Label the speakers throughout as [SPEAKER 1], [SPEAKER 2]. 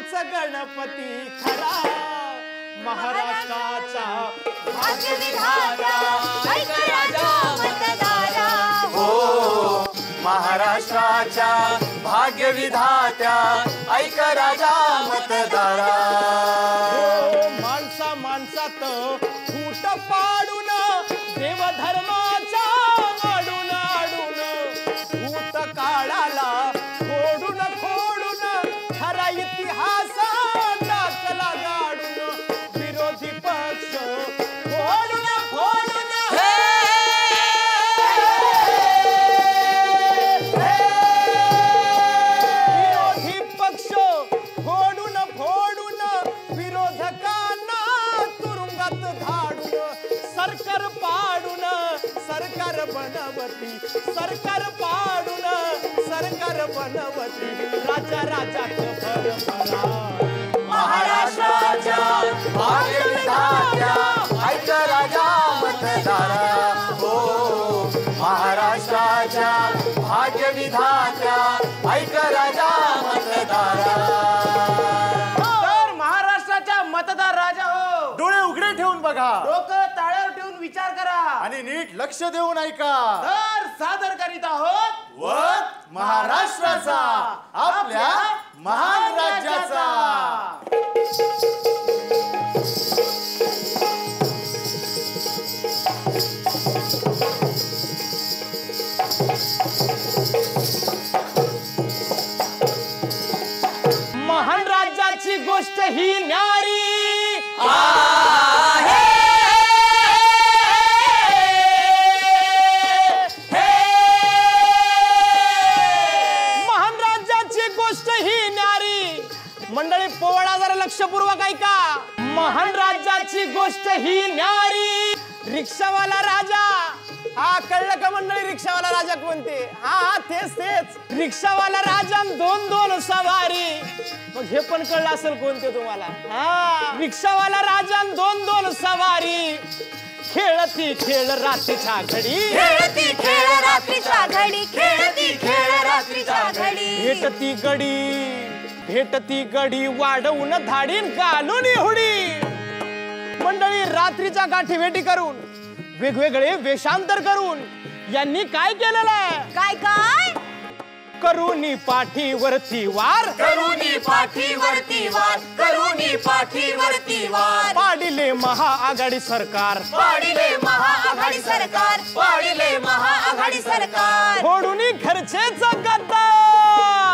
[SPEAKER 1] आमचा गणपती खरा महाराष्ट्राचा भाग्यविधाता ऐक राजा मतदारा हो महाराष्ट्राच्या भाग्यविधात्या ऐक राजा मतदारा माणसा माणसात फूट पाडून देवधर्माचा आडून आडून भूत काळाला खोडून खोडून खरा इतिहास टाकला गाडून विरोधी पक्ष फोडून फोडून विरोधी पक्ष फोडून फोडून विरोधकांना तुरुंगात धाडून सरकार पाडून सरकार बनवती सरकार पाडून सरकार बनवती राजा राजाच भरभरा महाराष्ट्राच्या भाग्यविधात्या ऐक राजा मतदारा हो महाराष्ट्राच्या भाग्यविधात्या ऐक राजा मतदारा
[SPEAKER 2] तर महाराष्ट्राच्या मतदार राजा हो
[SPEAKER 1] डोळे उघडे ठेवून बघा
[SPEAKER 2] डोकं ताळ्यावर ठेवून विचार करा
[SPEAKER 1] आणि नीट लक्ष देऊन ऐका
[SPEAKER 2] तर सादर करीत आहोत
[SPEAKER 1] वत महाराष्ट्राचा आपल्या महान राज्याचा महान राज्याची गोष्ट ही न्यारी आहे महान राज्याची गोष्ट ही न्यारी मंडळी पोवाडा जरा लक्षपूर्वक ऐका महान राज्याची गोष्ट ही न्यारी रिक्षावाला राजा हा कळलं का मंडळी रिक्षावाला राजा कोणते हा तेच तेच रिक्षावाला राजा दोन दोन सवारी मग हे पण कळलं असेल कोणते तुम्हाला हा रिक्षावाला राजा दोन दोन सवारी खेळती खेळ रात्रीच्या घडी
[SPEAKER 3] खेळती खेळ रात्रीच्या घडी खेळती खेळ रात्रीच्या घडी
[SPEAKER 1] भेटती गडी वाढवून धाडीन घालून हुडी मंडळी रात्रीच्या गाठी भेटी करून वेगवेगळे वेषांतर करून यांनी काय केलेलं आहे
[SPEAKER 3] काय काय
[SPEAKER 1] करूनी पाठीवरती वार
[SPEAKER 3] करूनी पाठीवरती वार करूनी पाठीवरती वार
[SPEAKER 1] पाडिले महाआघाडी सरकार
[SPEAKER 3] पाडिले महाआघाडी सरकार पाडिले महाआघाडी सरकार
[SPEAKER 1] फोडूनी घरचेच गद्दार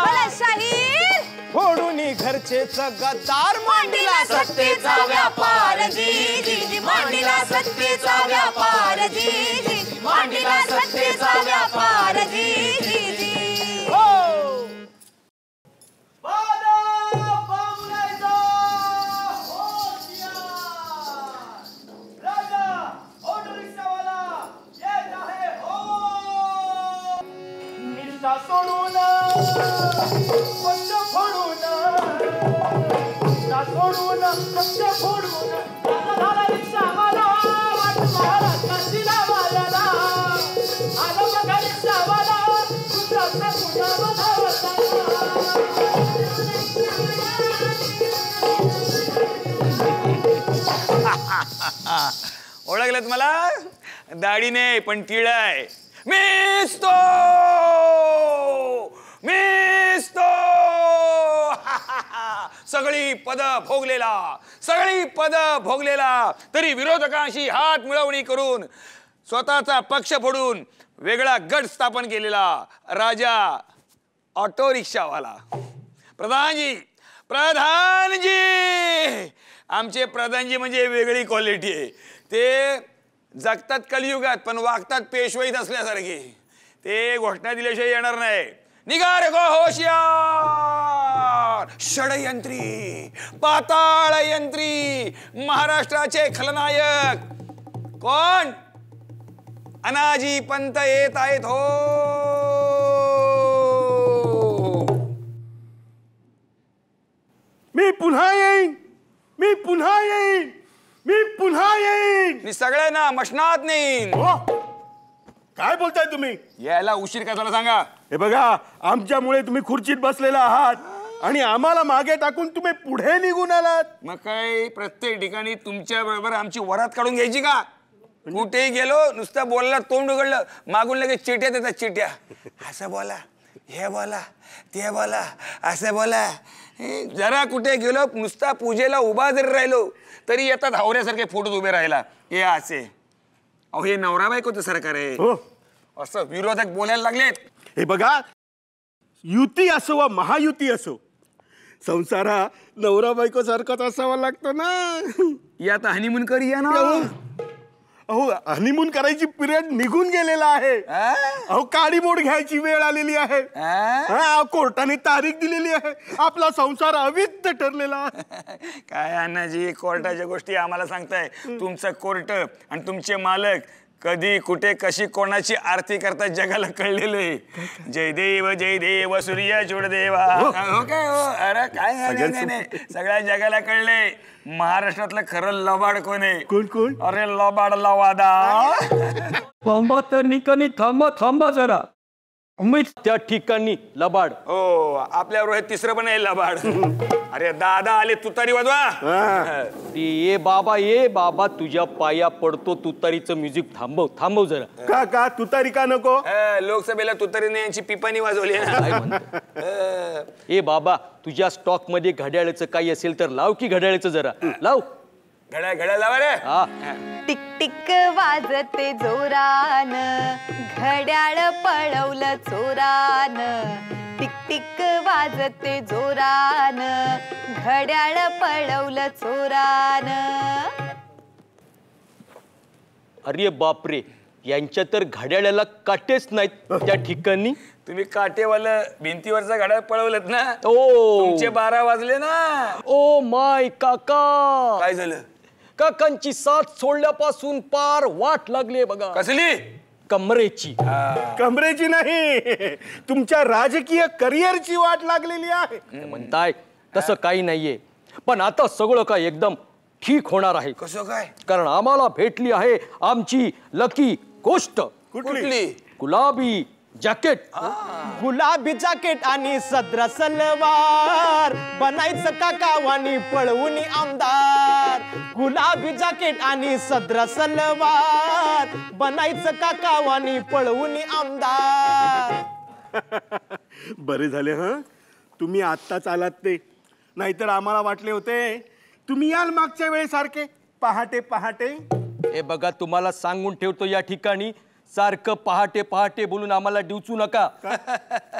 [SPEAKER 3] बलशाहीर
[SPEAKER 1] फोडूनी घरचेच गद्दार
[SPEAKER 3] मांडीला सत्तेचा व्यापार जी जी मांडीला सत्तेचा व्यापार जी जी मांडीला सत्तेचा व्यापार जी जी
[SPEAKER 1] सोडून पक्ष फोडून पक्ष फोडून झाला रिक्षावाला वाट महाराष्ट्राची नावाला आलो बघा रिक्षावाला गुजरातचा
[SPEAKER 4] ओळखलं मला दाढी नाही पण टिळ आहे मिस्तो सगळी पद भोगलेला तरी विरोधकांशी हात मिळवणी करून स्वतःचा पक्ष फोडून वेगळा गट स्थापन केलेला राजा ऑटो रिक्षावाला प्रधानजी आमचे प्रधानजी म्हणजे वेगळी क्वालिटी आहे ते जगतात कलियुगात पण वागतात पेशवाईत असल्यासारखे ते घोषणा दिल्याशिवाय येणार नाही निघा रे गो होशियार षडयंत्री पाताळ यंत्री महाराष्ट्राचे खलनायक कोण अनाजी पंत येत आहेत हो
[SPEAKER 1] मी पुन्हा येईन
[SPEAKER 4] मी सगळ्यांना मशनात नेईन
[SPEAKER 1] काय बोलताय तुम्ही
[SPEAKER 4] यायला उशीर का झाला सांगा
[SPEAKER 1] हे बघा आमच्यामुळे तुम्ही खुर्चीत बसलेला आहात
[SPEAKER 5] आणि आम्हाला मागे टाकून तुम्ही पुढे निघून आलात.
[SPEAKER 4] मग काय प्रत्येक ठिकाणी तुमच्या बरोबर आमची वरात काढून घ्यायची का? कुठेही गेलो नुसतं बोलला तोंड उघडलं मागून लगेच चिट्या देतात चिट्या. असं बोला, हे बोला, ते बोला, असं बोला. जरा कुठे गेलो नुसता पूजेला उभा जरी राहिलो तरी येतात हावऱ्यासारखे फोटोत उभे राहिला. हे असे अहो हे नवरा बायकोचं सरकार आहे.
[SPEAKER 5] हो,
[SPEAKER 4] असं विरोधक बोलायला लागलेत.
[SPEAKER 5] हे बघा, युती असो वा महायुती असो, संसार हा नवरा बायको सारखाच असावा लागतो ना.
[SPEAKER 4] या आता हनीमून करूया ना.
[SPEAKER 5] अहो हनीमून करायची पिरियड निघून गेलेला आहे. अहो काडी मोड घ्यायची वेळ आलेली आहे. कोर्टाने तारीख दिलेली आहे. आपला संसार अविद्ध ठरलेला आहे.
[SPEAKER 4] काय अण्णाजी कोर्टाच्या गोष्टी आम्हाला सांगताय. तुमचं कोर्ट आणि तुमचे मालक कधी कुठे कशी कोणाची आरती करतात जगाला कळलेलं आहे. जय देव सूर्य चूड देवा. हो काय हो, अरे काय नाही सगळ्या जगाला कळलंय महाराष्ट्रातलं खरं लबाड कोण आहे.
[SPEAKER 5] कोण कोण?
[SPEAKER 4] अरे लबाड लवादा.
[SPEAKER 1] थांबा तर निकानी थांबा जरा. मी त्या ठिकाणी लबाड.
[SPEAKER 4] हो आपल्यावर तिसरं पण आहे लबाड. अरे दादा आले तुतारी वाजवा.
[SPEAKER 1] ये बाबा तुझ्या पाया पडतो. तुतारीचं म्युझिक थांबव जरा.
[SPEAKER 5] का तुतारी का नको?
[SPEAKER 4] लोकसभेला तुतारीने यांची पिपाणी वाजवली.
[SPEAKER 1] ए बाबा तुझ्या स्टॉक मध्ये घड्याळाचं काही असेल तर लाव की घड्याळाचं जरा लाव.
[SPEAKER 4] घड्याळ लावा रे.
[SPEAKER 3] टिक टिक वाजते जोरान घड्याळ पळवलं चोरान. टिक टिक वाजते जोरान घड्याळ पळवलं चोरान.
[SPEAKER 1] अरे बापरे, यांच्या तर घड्याळाला काटेच नाहीत त्या ठिकाणी.
[SPEAKER 4] तुम्ही काटेवालं भिंतीवरचा घड्याळ पळवलत ना.
[SPEAKER 1] ओ
[SPEAKER 4] तुमचे 12 वाजले ना.
[SPEAKER 1] ओ माय काका,
[SPEAKER 4] काय झालं?
[SPEAKER 1] काकांची साथ सोडल्यापासून पार वाट लागली बघा.
[SPEAKER 4] कसली?
[SPEAKER 1] कमरेची.
[SPEAKER 5] कमरेची नाही, तुमच्या राजकीय करिअरची वाट लागलेली आहे.
[SPEAKER 1] म्हणताय तसं काही नाहीये, पण आता सगळं काय एकदम ठीक होणार आहे.
[SPEAKER 4] कसं काय?
[SPEAKER 1] कारण आम्हाला भेटली आहे आमची लकी गोष्ट.
[SPEAKER 4] कुठली?
[SPEAKER 1] गुलाबी जॅकेट.
[SPEAKER 6] गुलाबी जॅकेट आणि सदरा सलवार बनायचं काकावानी पळवून आमदार. गुलाबी जॅकेट आणि सदरा सलवार बनायचं काकावानी पळवून आमदार.
[SPEAKER 5] बरे झाले हं तुम्ही आत्ताच आलात ते, नाहीतर आम्हाला वाटले होते तुम्ही याल मागच्या वेळेसारखे पहाटे पहाटे.
[SPEAKER 1] हे बघा तुम्हाला सांगून ठेवतो या ठिकाणी, सारखं पहाटे पहाटे बोलून आम्हाला डिवचू नका.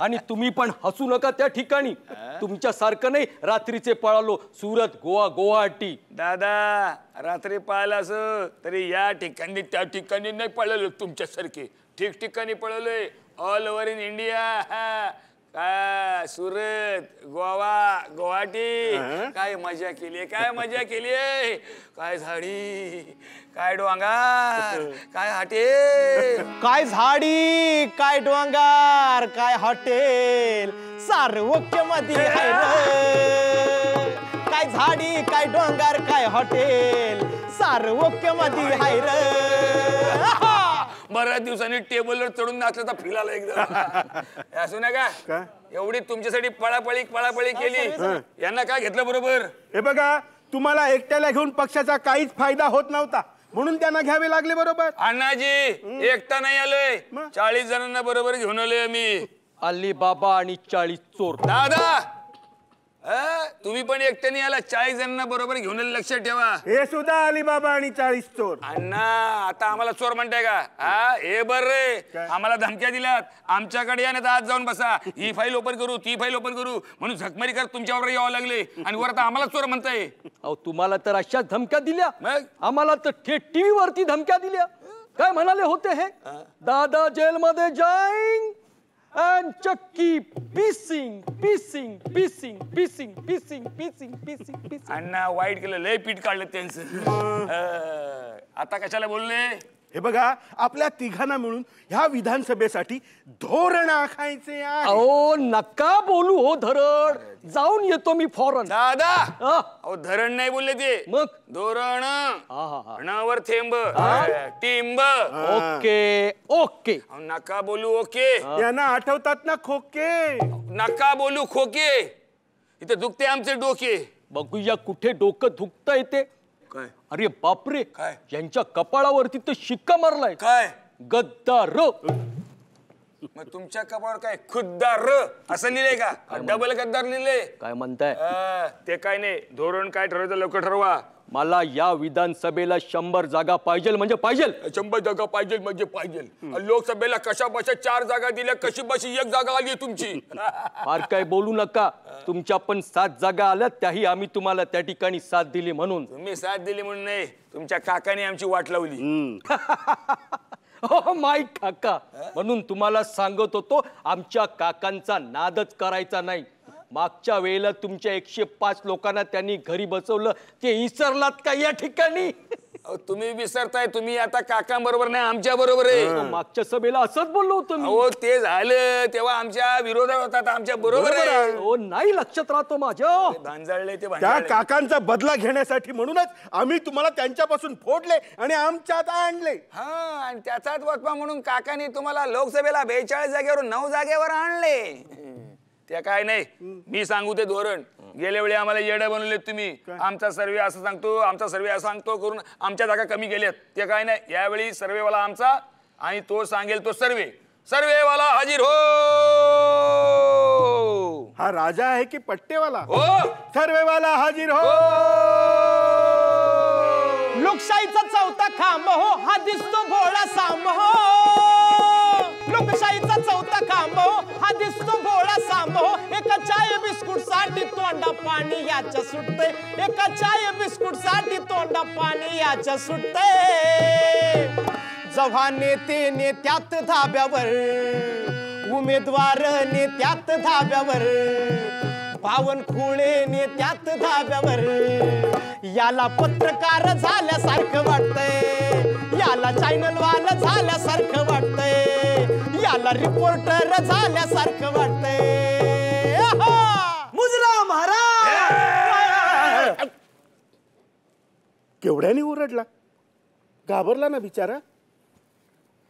[SPEAKER 1] आणि तुम्ही पण हसू नका त्या ठिकाणी. तुमच्या सारखं नाही रात्रीचे पळालो सुरत गोवा गुवाहाटी.
[SPEAKER 4] दादा रात्री पाहिलं असं तरी या ठिकाणी त्या ठिकाणी नाही पळलो. तुमच्यासारखे ठिकठिकाणी पळलोय. All over in India. काय सुरत गोवा गुवाहाटी. काय मजा केली, काय मजा केली. काय झाडी, काय डोंगर, काय हॉटेल.
[SPEAKER 6] काय झाडी, काय डोंगर, काय हॉटेल, सार्वक्य मध्ये आहे रे. काय झाडी, काय डोंगर, काय हॉटेल, सार्वक्य मध्ये आहे रे.
[SPEAKER 4] बऱ्याच दिवसांनी टेबलवर चढून नाचल्याचा फील आला एकदम. असू नका एवढी तुमच्यासाठी पळापळी केली. यांना काय घेतलं बरोबर?
[SPEAKER 5] हे बघा, तुम्हाला एकट्याला घेऊन पक्षाचा काहीच फायदा होत नव्हता म्हणून त्यांना घ्यावे लागले. बरोबर
[SPEAKER 4] अण्णाजी, एकटा नाही आलोय, 40 जणांना बरोबर घेऊन आलोय मी.
[SPEAKER 1] अली बाबा आणि 40 चोर.
[SPEAKER 4] दादा तुम्ही पण एकट्याने आला, 40 जणांना बरोबर घेऊन आले, लक्षात ठेवा.
[SPEAKER 5] हे सुद्धा अलिबाबा आणि 40 चोर.
[SPEAKER 4] अण्णा आता आम्हाला चोर म्हणताय का? हे बर रे, आम्हाला धमक्या दिल्यात. आमच्याकडे या नाही आज जाऊन बसा, ही फाईल ओपन करू, ती फाईल ओपन करू म्हणून झकमारी करत तुमच्यावर यावं लागले आणि वर आता आम्हाला चोर म्हणताय.
[SPEAKER 1] अहो तुम्हाला तर अशाच धमक्या दिल्या,
[SPEAKER 4] मग
[SPEAKER 1] आम्हाला तर थेट टीव्ही वरती धमक्या दिल्या. काय म्हणाले होते हे? दादा जेलमध्ये जाईन and चक्की पीसिंग पीसिंग पीसिंग पीसिंग पीसिंग पीसिंग पीसिंग पीसिंग.
[SPEAKER 4] अण्णा वाईट केलं, लय पीठ काढलं त्यांचं. आता कशाला बोलले?
[SPEAKER 5] हे बघा, आपल्या तिघांना मिळून ह्या विधानसभेसाठी धोरण आखायचे आहे.
[SPEAKER 1] अहो नका बोलू हो धरण, जाऊन येतो मी फॉरन.
[SPEAKER 4] दादा अहो धरण नाही बोलले ते,
[SPEAKER 1] मग
[SPEAKER 4] धोरण. वर थेंब टिंब.
[SPEAKER 1] Okay okay.
[SPEAKER 4] नका बोलू ओके.
[SPEAKER 5] यांना आठवतात ना खोके?
[SPEAKER 4] नका बोलू खोके. इथे दुखते आमचे डोके.
[SPEAKER 7] बघूया कुठे डोकं दुखता येते.
[SPEAKER 4] काय
[SPEAKER 7] अरे बापरे,
[SPEAKER 4] काय?
[SPEAKER 7] यांच्या कपाळावरती तर शिक्का मारलाय.
[SPEAKER 4] काय
[SPEAKER 7] गद्दार.
[SPEAKER 4] मग तुमच्या कपाळावर काय खुद्दार असं लिहिलंय का? डबल गद्दार लिहिलंय.
[SPEAKER 7] काय म्हणताय?
[SPEAKER 4] ते काय नाही, धोरण काय ठरवायचं लवकर ठरवा.
[SPEAKER 7] मला या विधानसभेला 100 जागा पाहिजे म्हणजे पाहिजे.
[SPEAKER 4] 100 जागा पाहिजे म्हणजे पाहिजे. लोकसभेला कशा बशा 4 जागा दिल्या, कशी बशी 1 जागा आली तुमची.
[SPEAKER 7] फार काय बोलू नका. तुमच्या पण 7 जागा आल्या, त्याही आम्ही तुम्हाला त्या ठिकाणी साथ दिली म्हणून.
[SPEAKER 4] तुम्ही साथ दिली म्हणून नाही, तुमच्या काकाने आमची वाट लावली.
[SPEAKER 7] हो माय काका, म्हणून तुम्हाला सांगत होतो आमच्या काकांचा नादच करायचा नाही. मागच्या वेळेला तुमच्या 105 लोकांना त्यांनी घरी बसवलं, ते विसरलात का या ठिकाणी?
[SPEAKER 4] तुम्ही विसरताय. तुम्ही आता काकांबरोबर नाही, आमच्या बरोबर आहे.
[SPEAKER 7] मागच्या सभेला असंच बोललो होतो मी.
[SPEAKER 4] हो ते झालं तेव्हा आमच्या विरोधात होतात, आमच्या बरोबर आहे.
[SPEAKER 7] हो नाही लक्षात राहतो माझ्या.
[SPEAKER 4] भांजाळले ते
[SPEAKER 5] त्या
[SPEAKER 4] भांजाळले.
[SPEAKER 5] काकांचा बदला घेण्यासाठी म्हणूनच आम्ही तुम्हाला त्यांच्यापासून फोडले आणि आमच्यात आणले.
[SPEAKER 4] हा, आणि त्याचाच वचपा म्हणून काकांनी तुम्हाला लोकसभेला 42 जागेवरून 9 जागेवर आणले. त्या काय नाही, मी सांगू ते धोरण. गेल्या वेळी आम्हाला येडं बनवले तुम्ही. आमचा सर्वे असं सांगतो, आमचा सर्वे असं सांगतो करून आमच्या जागा कमी गेल्यात. ते काय नाही, यावेळी सर्वेवाला आमचा आणि तो सांगेल तो सर्वे. सर्वेवाला हाजीर हो.
[SPEAKER 5] हा राजा आहे की पट्टेवाला?
[SPEAKER 4] हो
[SPEAKER 5] सर्वेवाला हाजीर हो.
[SPEAKER 1] लोकशाहीचा चौथा खांब हो, हा दिसतो भोळा सांब हो. लोकशाहीचा चौथा खांब हो, हा दिसतो भोळा सांब हो. एका चाय बिस्कुट साठी तोंडा पाणी याच्या सुटते. एका चाय बिस्कुट साठी तोंडा पाणी याच्या सुटते. जेव्हा नेते नेत्यात धाब्यावर, उमेदवार नेत्यात धाब्यावर, बावनकुळे नेत्यात धाब्यावर, याला पत्रकार झाल्यासारखं वाटतंय, याला चॅनल वाला झाल्यासारखं वाटतंय, याला रिपोर्टर झाल्यासारखं वाटतंय.
[SPEAKER 2] मुजरा महाराज.
[SPEAKER 5] केवढ्याने ओरडला, घाबरला ना बिचारा.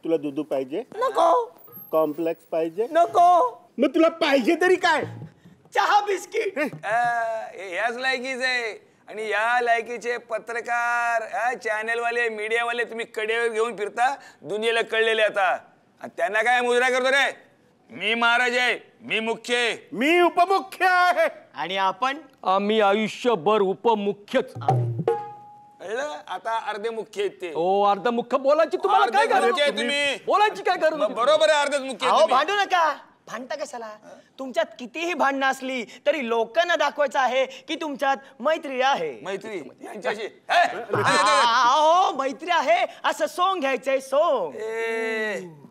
[SPEAKER 5] तुला दूध पाहिजे?
[SPEAKER 2] नको
[SPEAKER 5] कॉम्प्लेक्स पाहिजे?
[SPEAKER 2] नको.
[SPEAKER 5] मग तुला पाहिजे तरी काय?
[SPEAKER 2] चहा बिस्किट.
[SPEAKER 4] याच लायकीच आहे. आणि या लायकीचे पत्रकार, चॅनेलवाले, मीडियावाले तुम्ही कडेवर घेऊन फिरता, दुनियेला कळलेले आता. आणि त्यांना काय मुजरा करतो रे? मी महाराज आहे, मी मुख्य आहे,
[SPEAKER 5] मी उपमुख्य आहे.
[SPEAKER 2] आणि आपण
[SPEAKER 7] आम्ही आयुष्यभर उपमुख्यच.
[SPEAKER 4] कळलं? आता अर्धे मुख्य आहेत ते.
[SPEAKER 7] हो अर्ध मुख्य बोलायची तुम्हाला काय
[SPEAKER 4] अर्धे
[SPEAKER 7] गरज?
[SPEAKER 4] मुख्य आहे तुम्ही.
[SPEAKER 7] बोलायची काय गरज?
[SPEAKER 4] मग बरोबर आहे, अर्धेच मुख्य आहे
[SPEAKER 2] अहो
[SPEAKER 4] तुम्ही.
[SPEAKER 2] भांडू नका. भांडता कशाला? तुमच्यात कितीही भांडणं असली तरी लोकांना दाखवायचं आहे की तुमच्यात मैत्री आहे.
[SPEAKER 4] मैत्री यांच्याशी.
[SPEAKER 2] अहो मैत्री आहे असं सोंग घ्यायचंय. सोंग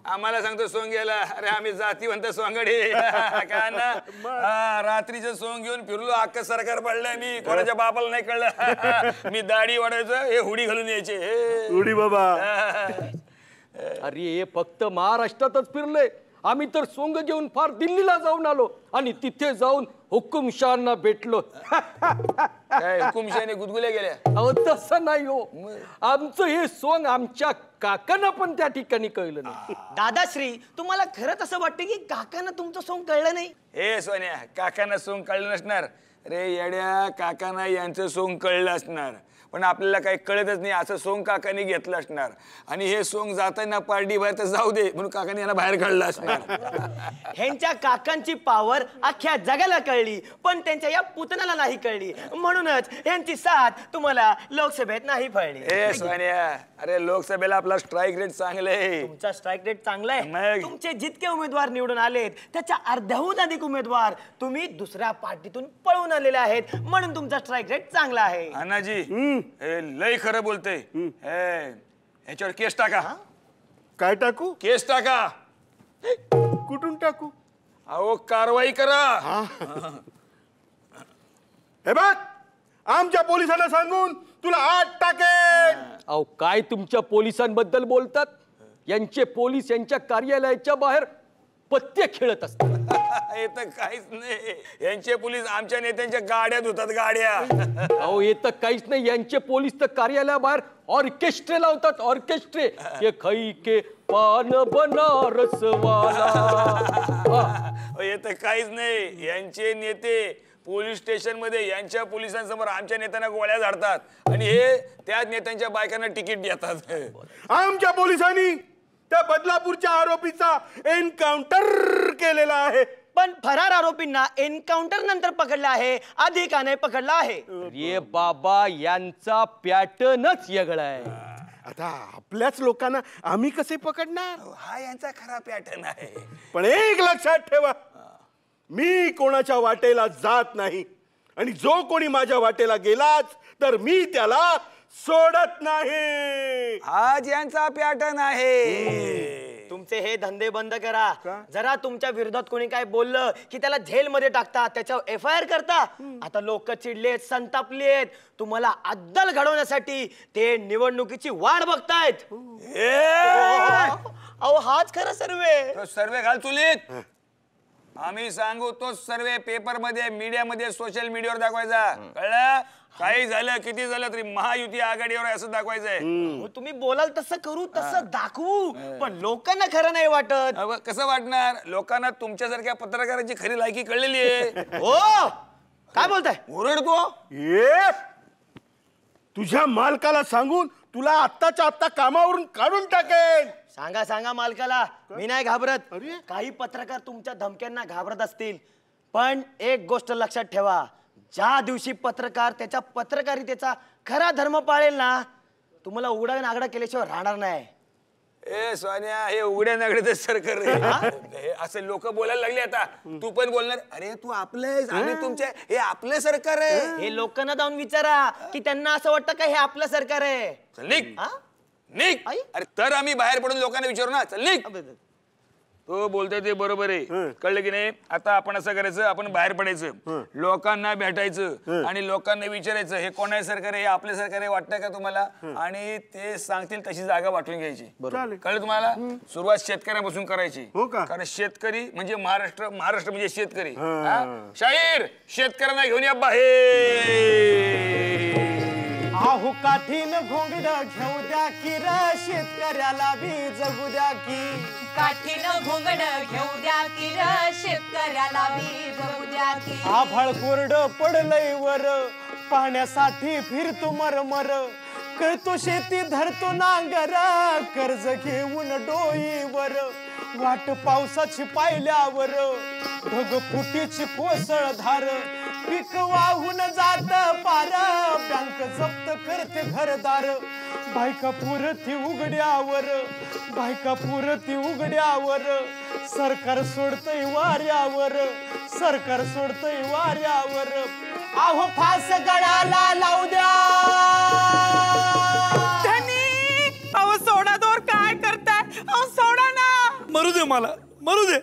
[SPEAKER 4] आम्हाला सांगतो सोंग घ्यायला. अरे आम्ही जातीवंत सोंगडे का ना. रात्रीचं सोंग घेऊन फिरलो, अख्खं सरकार पडलंय. मी कोणाच्या बापाला नाही कळलं. मी दाढी वाढायचं, हे हुडी घालून यायचे.
[SPEAKER 5] उडी बाबा.
[SPEAKER 7] अरे हे फक्त महाराष्ट्रातच फिरले. आम्ही तर सोंग घेऊन फार दिल्लीला जाऊन आलो आणि तिथे जाऊन हुकुमशहांना भेटलो.
[SPEAKER 4] काय हुकुमशाहीने गुदगुल्या गेल्या?
[SPEAKER 7] अहो तसं नाही हो. आमचं हे सोंग आमच्या काकांना पण त्या ठिकाणी कळलं नाही.
[SPEAKER 2] दादाश्री, तुम्हाला खरंच असं वाटतं की काकांना तुमचं सोंग कळलं नाही?
[SPEAKER 4] हे सोन्या, काकांना सोंग कळलं नसणार रे येड्या. काकांना यांचं सोंग कळलं असणार, पण आपल्याला काही कळतच नाही. असं सोंग काकांनी घेतलं असणार. आणि हे सोंग जाताना पार्टी बाहेर तर जाऊ दे म्हणून काकांनी यांना बाहेर काढलं असणार.
[SPEAKER 2] ह्यांच्या काकांची पावर अख्ख्या जगाला कळली, पण त्यांच्या या पुतण्याला नाही कळली. म्हणूनच यांची साथ तुम्हाला लोकसभेत नाही फळली.
[SPEAKER 4] ए सोन्या, अरे लोकसभेला आपला स्ट्राईक रेट चांगला आहे.
[SPEAKER 2] तुमचा स्ट्राईक रेट चांगला आहे.
[SPEAKER 4] मग?
[SPEAKER 2] तुमचे जितके उमेदवार निवडून आलेत त्याच्या अर्ध्याहून अधिक उमेदवार तुम्ही दुसऱ्या पार्टीतून पळून आलेले आहेत, म्हणून तुमचा स्ट्राईक रेट चांगला आहे.
[SPEAKER 4] अनाजी हे लय खरं बोलतय. ह्याच्यावर केस टाका.
[SPEAKER 5] काय टाकू?
[SPEAKER 4] केस टाका.
[SPEAKER 5] कुठून टाकू?
[SPEAKER 4] अहो कारवाई करा.
[SPEAKER 5] हे बघ, आमच्या पोलिसांना सांगून तुला आत टाकेन.
[SPEAKER 7] अहो काय तुमच्या पोलिसांबद्दल बोलतात? यांचे पोलीस यांच्या कार्यालयाच्या बाहेर पत्ते खेळत असतात.
[SPEAKER 4] हे तर काहीच नाही. यांचे पोलीस आमच्या नेत्यांच्या गाड्या धुतात, गाड्या.
[SPEAKER 7] अहो हे तर काहीच नाही. यांचे पोलीस तर कार्यालयाबाहेर ऑर्केस्ट्रे लावतात, ऑर्केस्ट्रे. के खई के पान बनारस वाला.
[SPEAKER 4] हे तर काहीच नाही. यांचे नेते पोलीस स्टेशन मध्ये यांच्या पोलिसांसमोर आमच्या नेत्यांना गोळ्या झाडतात आणि हे त्याच नेत्यांच्या बायकांना तिकीट देतात.
[SPEAKER 5] आमच्या पोलिसांनी त्या बदलापूरच्या आरोपीचा एन्काउंटर केलेला आहे.
[SPEAKER 2] पण फरार आरोपींना एन्काउंटर नंतर पकडलं आहे, आधी का नाही पकडलं आहे?
[SPEAKER 7] अरे बाबा, यांचा पॅटर्नच वेगळा आहे.
[SPEAKER 5] आता आपल्याच लोकांना आम्ही कसे पकडणार?
[SPEAKER 4] हा यांचा खरा पॅटर्न आहे.
[SPEAKER 5] पण एक लक्षात ठेवा, मी कोणाच्या वाटेला जात नाही आणि जो कोणी माझ्या वाटेला गेलाच तर मी त्याला सोडत नाही.
[SPEAKER 4] आज यांचा पॅटर्न आहे.
[SPEAKER 2] तुमचे हे धंदे बंद करा. जरा तुमच्या विरोधात कोणी काय बोललं की त्याला जेलमध्ये टाकता, त्याच्यावर FIR करता. आता लोक चिडलेत, संतापलेत. तुम्हाला अद्दल घडवण्यासाठी ते निवडणुकीची वाट बघतायत. अहो हाच खरा सर्वे.
[SPEAKER 4] सर्वे घाल चुलीत. आम्ही सांगू तो सर्वे पेपर मध्ये, मीडिया मध्ये, सोशल मीडियावर दाखवायचा. कळलं? काही झालं, किती झालं तरी महायुती आघाडीवर असं दाखवायचंय.
[SPEAKER 2] तुम्ही बोलाल तसं करू, तसं दाखवू, पण लोकांना खरं नाही वाटत.
[SPEAKER 4] कसं वाटणार? लोकांना तुमच्यासारख्या पत्रकारांची खरी लायकी कळलेली आहे.
[SPEAKER 2] हो, काय बोलताय?
[SPEAKER 4] ओरडतो.
[SPEAKER 5] ये तुझ्या मालकाला सांगून तुला आत्ताच्या आत्ता कामावरून काढून टाकेन.
[SPEAKER 2] सांगा सांगा मालकाला, मी नाही घाबरत.
[SPEAKER 5] अरे?
[SPEAKER 2] काही पत्रकार तुमच्या धमक्यांना घाबरत असतील, पण एक गोष्ट लक्षात ठेवा, ज्या दिवशी पत्रकार त्याच्या पत्रकारितेचा खरा धर्म पाळेल ना, तुम्हाला उघडा नागडा केल्याशिवाय राहणार नाही.
[SPEAKER 4] ए सोन्या, हे उघड्या नागडे सरकार रे. असे लोक बोलायला लागले आता. तू पण बोलणार, अरे तू आपले आम्ही तुमचे, हे आपलं सरकार आहे.
[SPEAKER 2] हे लोकांना जाऊन विचारा की त्यांना असं वाटतं का हे आपलं सरकार आहे.
[SPEAKER 4] चल निघ,
[SPEAKER 2] हा?
[SPEAKER 4] निघ.
[SPEAKER 2] आई?
[SPEAKER 4] अरे तर आम्ही बाहेर पडून लोकांना विचारू ना. चल निघ. तो बोलतोय ते बरोबर आहे. कळलं की नाही? आता आपण असं करायचं, आपण बाहेर पडायचं, लोकांना भेटायचं आणि लोकांना विचारायचं हे कोणाचे सरकार आहे, हे आपले सरकार आहे वाटतं का तुम्हाला? आणि ते सांगतील तशी जागा वाटून घ्यायची. कळलं तुम्हाला? सुरुवात शेतकऱ्यापासून करायची.
[SPEAKER 5] हो का?
[SPEAKER 4] कारण शेतकरी म्हणजे महाराष्ट्र, महाराष्ट्र म्हणजे शेतकरी. शाहीर, शेतकऱ्यांना घेऊन या बाहेर.
[SPEAKER 6] आहू काठीन घोंगड घेऊ द्या की र, शेतकऱ्याला बी जगू द्या की.
[SPEAKER 3] काठीनं घोंगड घेऊ द्या की र, शेतकऱ्याला बी जगू द्या की.
[SPEAKER 6] आभाळ कोरड पडलंय वर, पाण्यासाठी फिरतो मरमर. कळतो शेती धरतो नांगर, कर्ज घेऊन डोईवर. वाट पावसाची पाहिल्यावर, ढग फुटीची कोसळ धार. पीक वाहून जात पार, बँक जप्त करते घरदार. बायका पुरती उघड्यावर, बायका पुरती उघड्यावर. सरकार सोडतय वाऱ्यावर, सरकार सोडतय वाऱ्यावर. आहो फास गळाला लावू द्या.
[SPEAKER 3] अहो सोडा दोर, काय करताय? अहो सोडा ना.
[SPEAKER 4] मरू दे मला, मरू दे.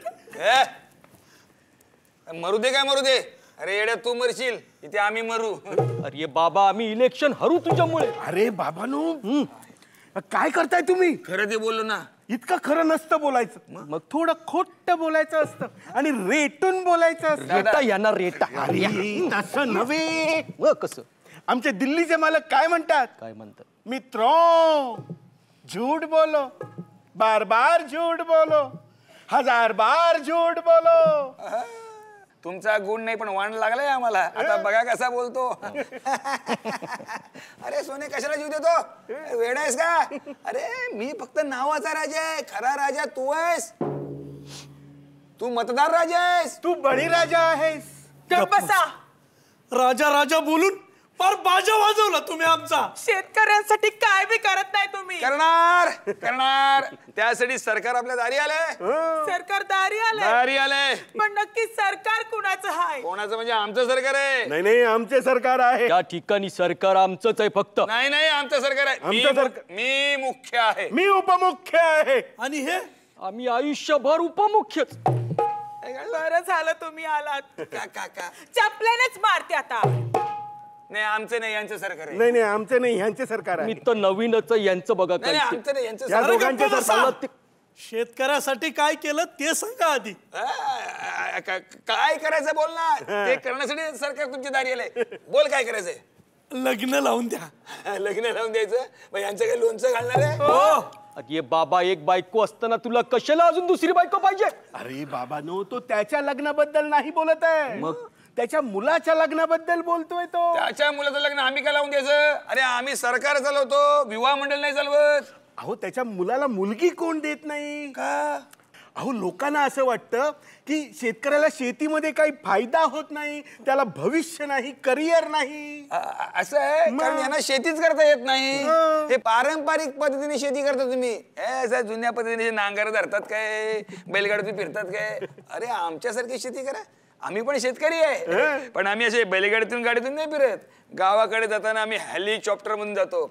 [SPEAKER 4] मरू दे काय मरू दे? अरे येड्या, तू मरशील, इथे आम्ही मरू.
[SPEAKER 7] अरे बाबा, आम्ही इलेक्शन हरू तुझ्यामुळे.
[SPEAKER 5] अरे बाबांनो, काय करताय तुम्ही?
[SPEAKER 4] खरं ते बोललो ना.
[SPEAKER 5] इतकं खरं नसतं बोलायचं, मग थोडं खोटं बोलायचं असतं आणि रेटून बोलायचं असतं.
[SPEAKER 7] रेटा येणार रेटा.
[SPEAKER 5] अरे तसं नव्हे.
[SPEAKER 7] मग कसं?
[SPEAKER 5] आमचे दिल्लीचे मालक काय म्हणतात?
[SPEAKER 7] काय म्हणतात?
[SPEAKER 5] मित्रों, झूठ बोलो, बार बार झूठ बोलो, 1000 बार झूठ बोलो.
[SPEAKER 4] तुमचा गुण नाही पण वाण लागलाय आम्हाला. आता बघा कसा बोलतो. अरे सोने, कशाला जीव देतो? वेडा आहेस का? अरे मी फक्त नावाचा राजा आहे, खरा राजा तू आहेस. तू मतदार राजा आहेस.
[SPEAKER 5] तू बळी राजा आहेस.
[SPEAKER 3] गप्प बसा.
[SPEAKER 1] राजा राजा बोलून फार बाजा वाजवला तुम्ही आमचा.
[SPEAKER 3] शेतकऱ्यांसाठी काय बी करत नाही तुम्ही.
[SPEAKER 4] करणार करणार, त्यासाठी सरकार आपल्या दारी आलंय.
[SPEAKER 3] सरकार दारी
[SPEAKER 4] दारी आलंय.
[SPEAKER 3] पण नक्की सरकार कुणाचं आहे?
[SPEAKER 4] कोणाचं म्हणजे आमचं सरकार आहे.
[SPEAKER 5] नाही नाही, आमचे सरकार आहे.
[SPEAKER 7] त्या ठिकाणी सरकार आमचंच आहे फक्त.
[SPEAKER 4] नाही नाही, आमचं सरकार आहे.
[SPEAKER 5] आमचं सरकार.
[SPEAKER 4] मी मुख्य आहे.
[SPEAKER 5] मी उपमुख्य आहे.
[SPEAKER 1] आणि हे
[SPEAKER 7] आम्ही आयुष्यभर उपमुख्यच.
[SPEAKER 3] बरं झालं तुम्ही आलात.
[SPEAKER 4] काका
[SPEAKER 3] चपल्यानेच मारते आता.
[SPEAKER 4] नाही, आमचं नाही, यांचं सरकार आहे.
[SPEAKER 5] नाही नाही, आमचे नाही, ह्यांचे सरकार
[SPEAKER 7] मी
[SPEAKER 5] आहे.
[SPEAKER 7] तर नवीनच आहे, यांचं बघा
[SPEAKER 4] नाही
[SPEAKER 7] काय
[SPEAKER 4] नाही,
[SPEAKER 7] ते.
[SPEAKER 4] आमचं नाही, यांचं
[SPEAKER 5] या
[SPEAKER 4] सरकार.
[SPEAKER 5] दोघांचे
[SPEAKER 1] गप्प बसा.
[SPEAKER 5] सरकार.
[SPEAKER 8] शेतकऱ्यासाठी काय केलं ते सांगा आधी.
[SPEAKER 4] काय करायचं बोल ना. ते करण्यासाठी सरकार तुमच्या दारी आलंय. बोल काय करायचंय.
[SPEAKER 8] लग्न लावून द्या.
[SPEAKER 4] लग्न लावून द्यायचं. मग यांचं काही लोणचं घालणार आहे.
[SPEAKER 7] अरे बाबा, एक बायको असताना तुला कशाला अजून दुसरी बायको पाहिजे.
[SPEAKER 5] अरे बाबा नो, तो त्याच्या लग्नाबद्दल नाही बोलत आहे, मग त्याच्या मुलाच्या लग्नाबद्दल बोलतोय तो.
[SPEAKER 4] त्याच्या मुलाचं लग्न आम्ही काय लावून द्यायचं. अरे आम्ही सरकार चालवतो, विवाह मंडळ नाही चालवत.
[SPEAKER 5] अहो त्याच्या मुलाला मुलगी कोण देत नाही का. अहो लोकांना असं वाटतं की शेतकऱ्याला शेतीमध्ये काही फायदा होत नाही, त्याला भविष्य नाही, करिअर नाही.
[SPEAKER 4] असं आहे. कारण यांना शेतीच करता येत नाही. ते पारंपरिक पद्धतीने शेती करता तुम्ही. जुन्या पद्धतीने नांगर धरतात काय, बैलगाडीतून फिरतात काय. अरे आमच्यासारखी शेती करा. आम्ही पण शेतकरी आहे, पण आम्ही असे बैलगाडीतून गाडीतून नाही फिरत. गावाकडे जाताना आम्ही हेलिकॉप्टर म्हणून जातो.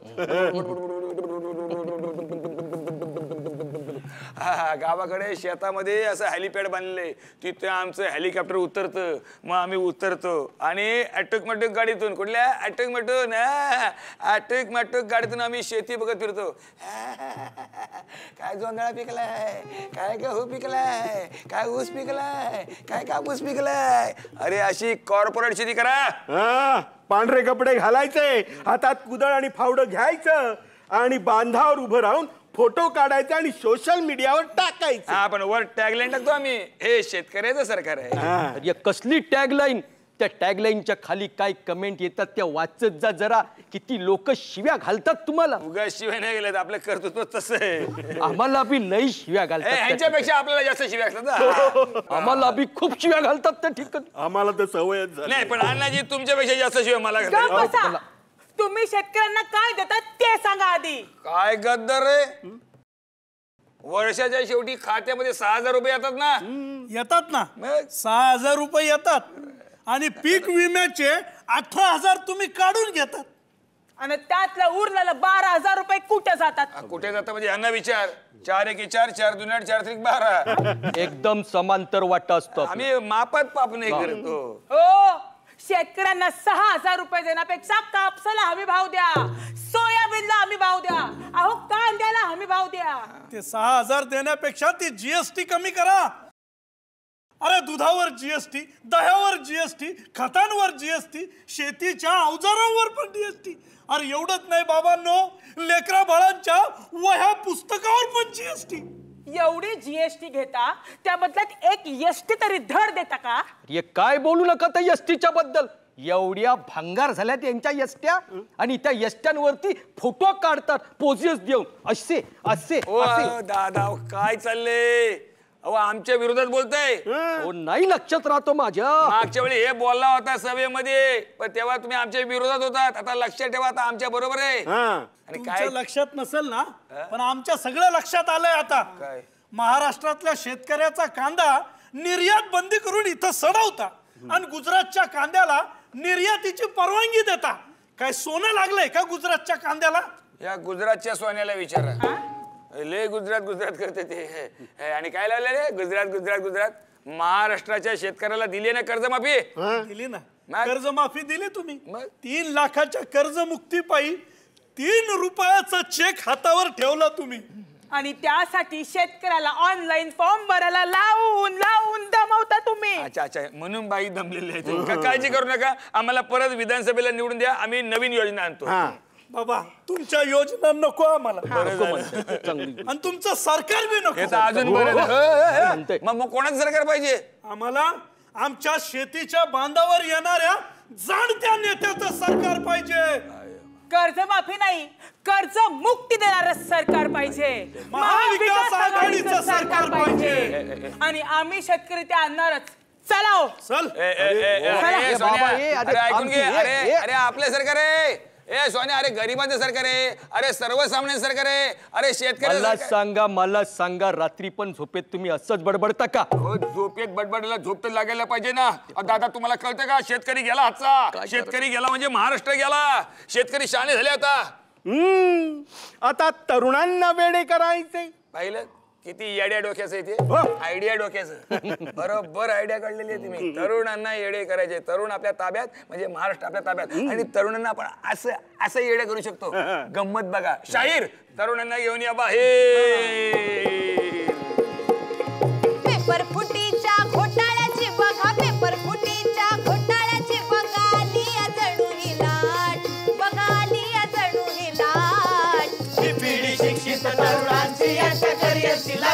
[SPEAKER 4] गावाकडे शेतामध्ये असं हेलिपॅड बांधले, तिथे आमचं हेलिकॉप्टर उतरतं. मग आम्ही उतरतो आणि अटूक गाडीतून, कुठल्या अटूक गाडीतून आम्ही शेती बघत फिरतो. काय जोंधळा पिकलाय, काय गहू पिकलाय, काय ऊस पिकलाय, काय कापूस पिकलाय. अरे अशी कॉर्पोरेट शेती करा.
[SPEAKER 5] पांढरे कपडे घालायचे, हातात कुदळ आणि फावडं घ्यायचं आणि बांधावर उभं राहून फोटो काढायचे आणि सोशल मीडियावर टाकायचे.
[SPEAKER 4] हा, पण वर टॅगलाईन टाकतो आम्ही, हे शेतकऱ्याचं सरकार आहे.
[SPEAKER 7] अरे कसली टॅगलाईन. त्या टॅगलाईनच्या खाली काय कमेंट येतात त्या वाचत जा जरा. किती लोक शिव्या घालतात तुम्हाला.
[SPEAKER 4] उगा शिव्या नाही गेल्यात, आपलं कर्तृत्व तसं आहे.
[SPEAKER 7] आम्हाला बी लई शिव्या घालतात.
[SPEAKER 4] ह्यांच्यापेक्षा आपल्याला जास्त शिव्या असतात.
[SPEAKER 7] आम्हाला बी खूप शिव्या घालतात त्या ठिकाणी.
[SPEAKER 5] आम्हाला तर सवयच झाली.
[SPEAKER 4] नाही, पण अण्णाजी तुमच्यापेक्षा जास्त शिव्या मला
[SPEAKER 3] गप्प
[SPEAKER 4] घालतात.
[SPEAKER 3] बसा. तुम्ही शेतकऱ्यांना काय देतात ते सांगा आधी.
[SPEAKER 4] काय गद्दार रे. वर्षाच्या शेवटी खात्यामध्ये 6,000 रुपये येतात ना.
[SPEAKER 8] येतात ना.
[SPEAKER 4] मग
[SPEAKER 8] 6,000 रुपये येतात आणि पीक विम्याचे 18,000 तुम्ही काढून घेतात.
[SPEAKER 3] आणि त्यातलं उरलेलं 12,000 रुपये कुठे जातात.
[SPEAKER 4] कुठे जातं म्हणजे यांना विचार. 4 एके 4, 4 दुने 8, 4 त्रिक 12.
[SPEAKER 7] एकदम समांतर वाटा असतो.
[SPEAKER 4] आम्ही मापात पाप नाही करतो.
[SPEAKER 3] हो, शेतकऱ्यांना 6,000 रुपये देण्यापेक्षा कापसाला हमी भाव द्या, सोयाबीनला हमी भाव द्या, अहो कांद्याला हमी भाव द्या.
[SPEAKER 8] ते 6,000 देण्यापेक्षा ती जीएसटी कमी करा. अरे दुधावर जीएसटी, दह्यावर जीएसटी, खतांवर जीएसटी, शेतीच्या अवजारांवर पण जीएसटी. अरे एवढंच नाही बाबांनो, लेकरा बाळांच्या वह्या पुस्तकावर पण जीएसटी.
[SPEAKER 3] एवढी जीएसटी घेता, त्या बदल्यात एक एसटी तरी धड देता का.
[SPEAKER 7] हे काय बोलू नका त्या एसटीच्या बद्दल. एवढ्या भंगार झाल्या त्यांच्या एसट्या आणि त्या एसट्यांवरती फोटो काढतात पोजेस देऊन. असे असे असे.
[SPEAKER 4] दादा काय चाललंय. अहो आमच्या विरोधात बोलताय.
[SPEAKER 7] हो नाही लक्षात राहतो माझ्या.
[SPEAKER 4] मागच्या वेळी हे बोलला होता सभेमध्ये, पण तेव्हा तुम्ही आमच्या विरोधात होतात. आता लक्षात ठेवा, आता आमच्या बरोबर आहे. आणि काय
[SPEAKER 8] तुमच्या लक्षात नसेल ना, पण आमच्या सगळ्या लक्षात आलंय आता.
[SPEAKER 4] काय?
[SPEAKER 8] महाराष्ट्रातल्या शेतकऱ्याचा कांदा निर्यात बंदी करून इथं सडवता आणि गुजरातच्या कांद्याला निर्यातीची परवानगी देता. काय सोनं लागलंय का गुजरातच्या कांद्याला.
[SPEAKER 4] या गुजरातच्या सोन्याला विचारा. लय गुजरात करते ते. आणि काय लागले रे गुजरात. महाराष्ट्राच्या शेतकऱ्याला दिली ना कर्जमाफी.
[SPEAKER 8] दिली ना
[SPEAKER 4] मग?
[SPEAKER 8] कर्जमाफी दिली तुम्ही.
[SPEAKER 4] मग?
[SPEAKER 8] 3 लाखाच्या कर्जमुक्तीपायी 3 रुपयाचा चेक हातावर ठेवला तुम्ही.
[SPEAKER 3] आणि त्यासाठी शेतकऱ्याला ऑनलाईन फॉर्म भरायला लावून दमवता तुम्ही.
[SPEAKER 4] अच्छा म्हणून बाई दमलेली आहे. काळजी करू नका, आम्हाला परत विधानसभेला निवडून द्या, आम्ही नवीन योजना आणतो.
[SPEAKER 8] बाबा तुमच्या योजना नको आम्हाला.
[SPEAKER 7] चांगली.
[SPEAKER 8] आणि तुमचं सरकार बी नको.
[SPEAKER 4] हे तर अजून बरं. मग कोणाचं सरकार पाहिजे.
[SPEAKER 8] आम्हाला आमच्या शेतीच्या बांधावर येणाऱ्या जाणत्या नेत्याचं सरकार पाहिजे.
[SPEAKER 3] कर्जमाफी नाही, कर्ज मुक्ती देणारं सरकार पाहिजे.
[SPEAKER 8] महाविकास आघाडीचं सरकार पाहिजे.
[SPEAKER 3] आणि आम्ही शेतकरी ते आणणारच. चला हो.
[SPEAKER 8] चल.
[SPEAKER 4] अरे ऐकून घे. अरे आपलं सरकार आहे. सोन्या, अरे गरिबांचं सरकार आहे. अरे सर्वसामान्य सरकार आहे. अरे शेतकरी
[SPEAKER 7] मला सांगा रात्री पण झोपेत तुम्ही असंच बडबडता का.
[SPEAKER 4] झोपेत बडबडला झोप तर लागायला पाहिजे ना. दादा तुम्हाला कळतं का, शेतकरी गेला हातचा. शेतकरी गेला म्हणजे महाराष्ट्र गेला. शेतकरी शाणे झाले
[SPEAKER 5] आता तरुणांना वेडे करायचे.
[SPEAKER 4] पाहिलं किती येड्या डोक्याचं आहे ते. आयडिया डोक्याचं. बरोबर आयडिया काढलेली आहे तुम्ही. तरुणांना येडे करायचे. तरुण आपल्या ताब्यात म्हणजे महाराष्ट्र आपल्या ताब्यात. आणि तरुणांना आपण असं येडे करू शकतो. गंमत बघा. शाहीर तरुणांना घेऊन या बाहेर.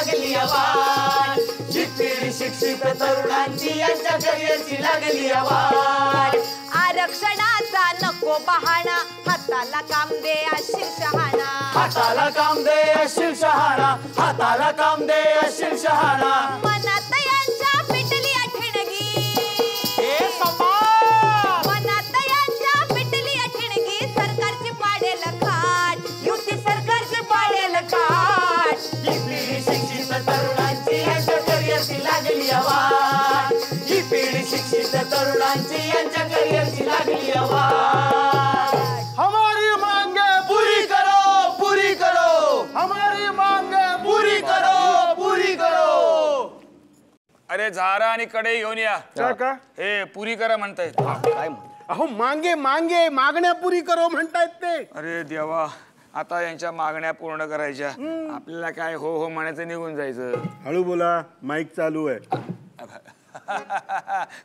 [SPEAKER 2] लागली आवाज, ही पिढी शिक्षित तरुणांची यांच्या करिअरची लागली आवाज.
[SPEAKER 3] आरक्षणाचा नको बहाणा, हाताला काम दे अशील शहाणा.
[SPEAKER 2] हाताला काम दे अशील शहाणा, हाताला काम दे अशील शहाणा.
[SPEAKER 3] मनात यांच्या पिटली ठिणगी, मनात यांच्या पिटली ठिणगी. सरकारची पाडेल खाट, युती सरकारची पाडेल खाट.
[SPEAKER 2] ही पिढी शिक्षित तरुणांची यांच्या करिअरची लागली आवाज, ही पिढी शिक्षित तरुणांची यांच्या करिअरची लागली आवाज.
[SPEAKER 5] हमारी मांगे
[SPEAKER 2] पुरी करो, पुरी करो,
[SPEAKER 5] हमारी मांगे
[SPEAKER 2] पुरी करो, पुरी करो.
[SPEAKER 4] अरे झारा आणि कढई घेऊन या.
[SPEAKER 5] का
[SPEAKER 4] हे पुरी करा म्हणतायत.
[SPEAKER 7] काय म्हणतो?
[SPEAKER 5] अहो मांगे मांगे मागण्या पुरी करो म्हणतायत ते.
[SPEAKER 4] अरे देवा, आता यांच्या मागण्या पूर्ण करायच्या. आपल्याला काय हो हो म्हणायचं, निघून जायचं.
[SPEAKER 5] हळू बोला, माईक चालू आहे.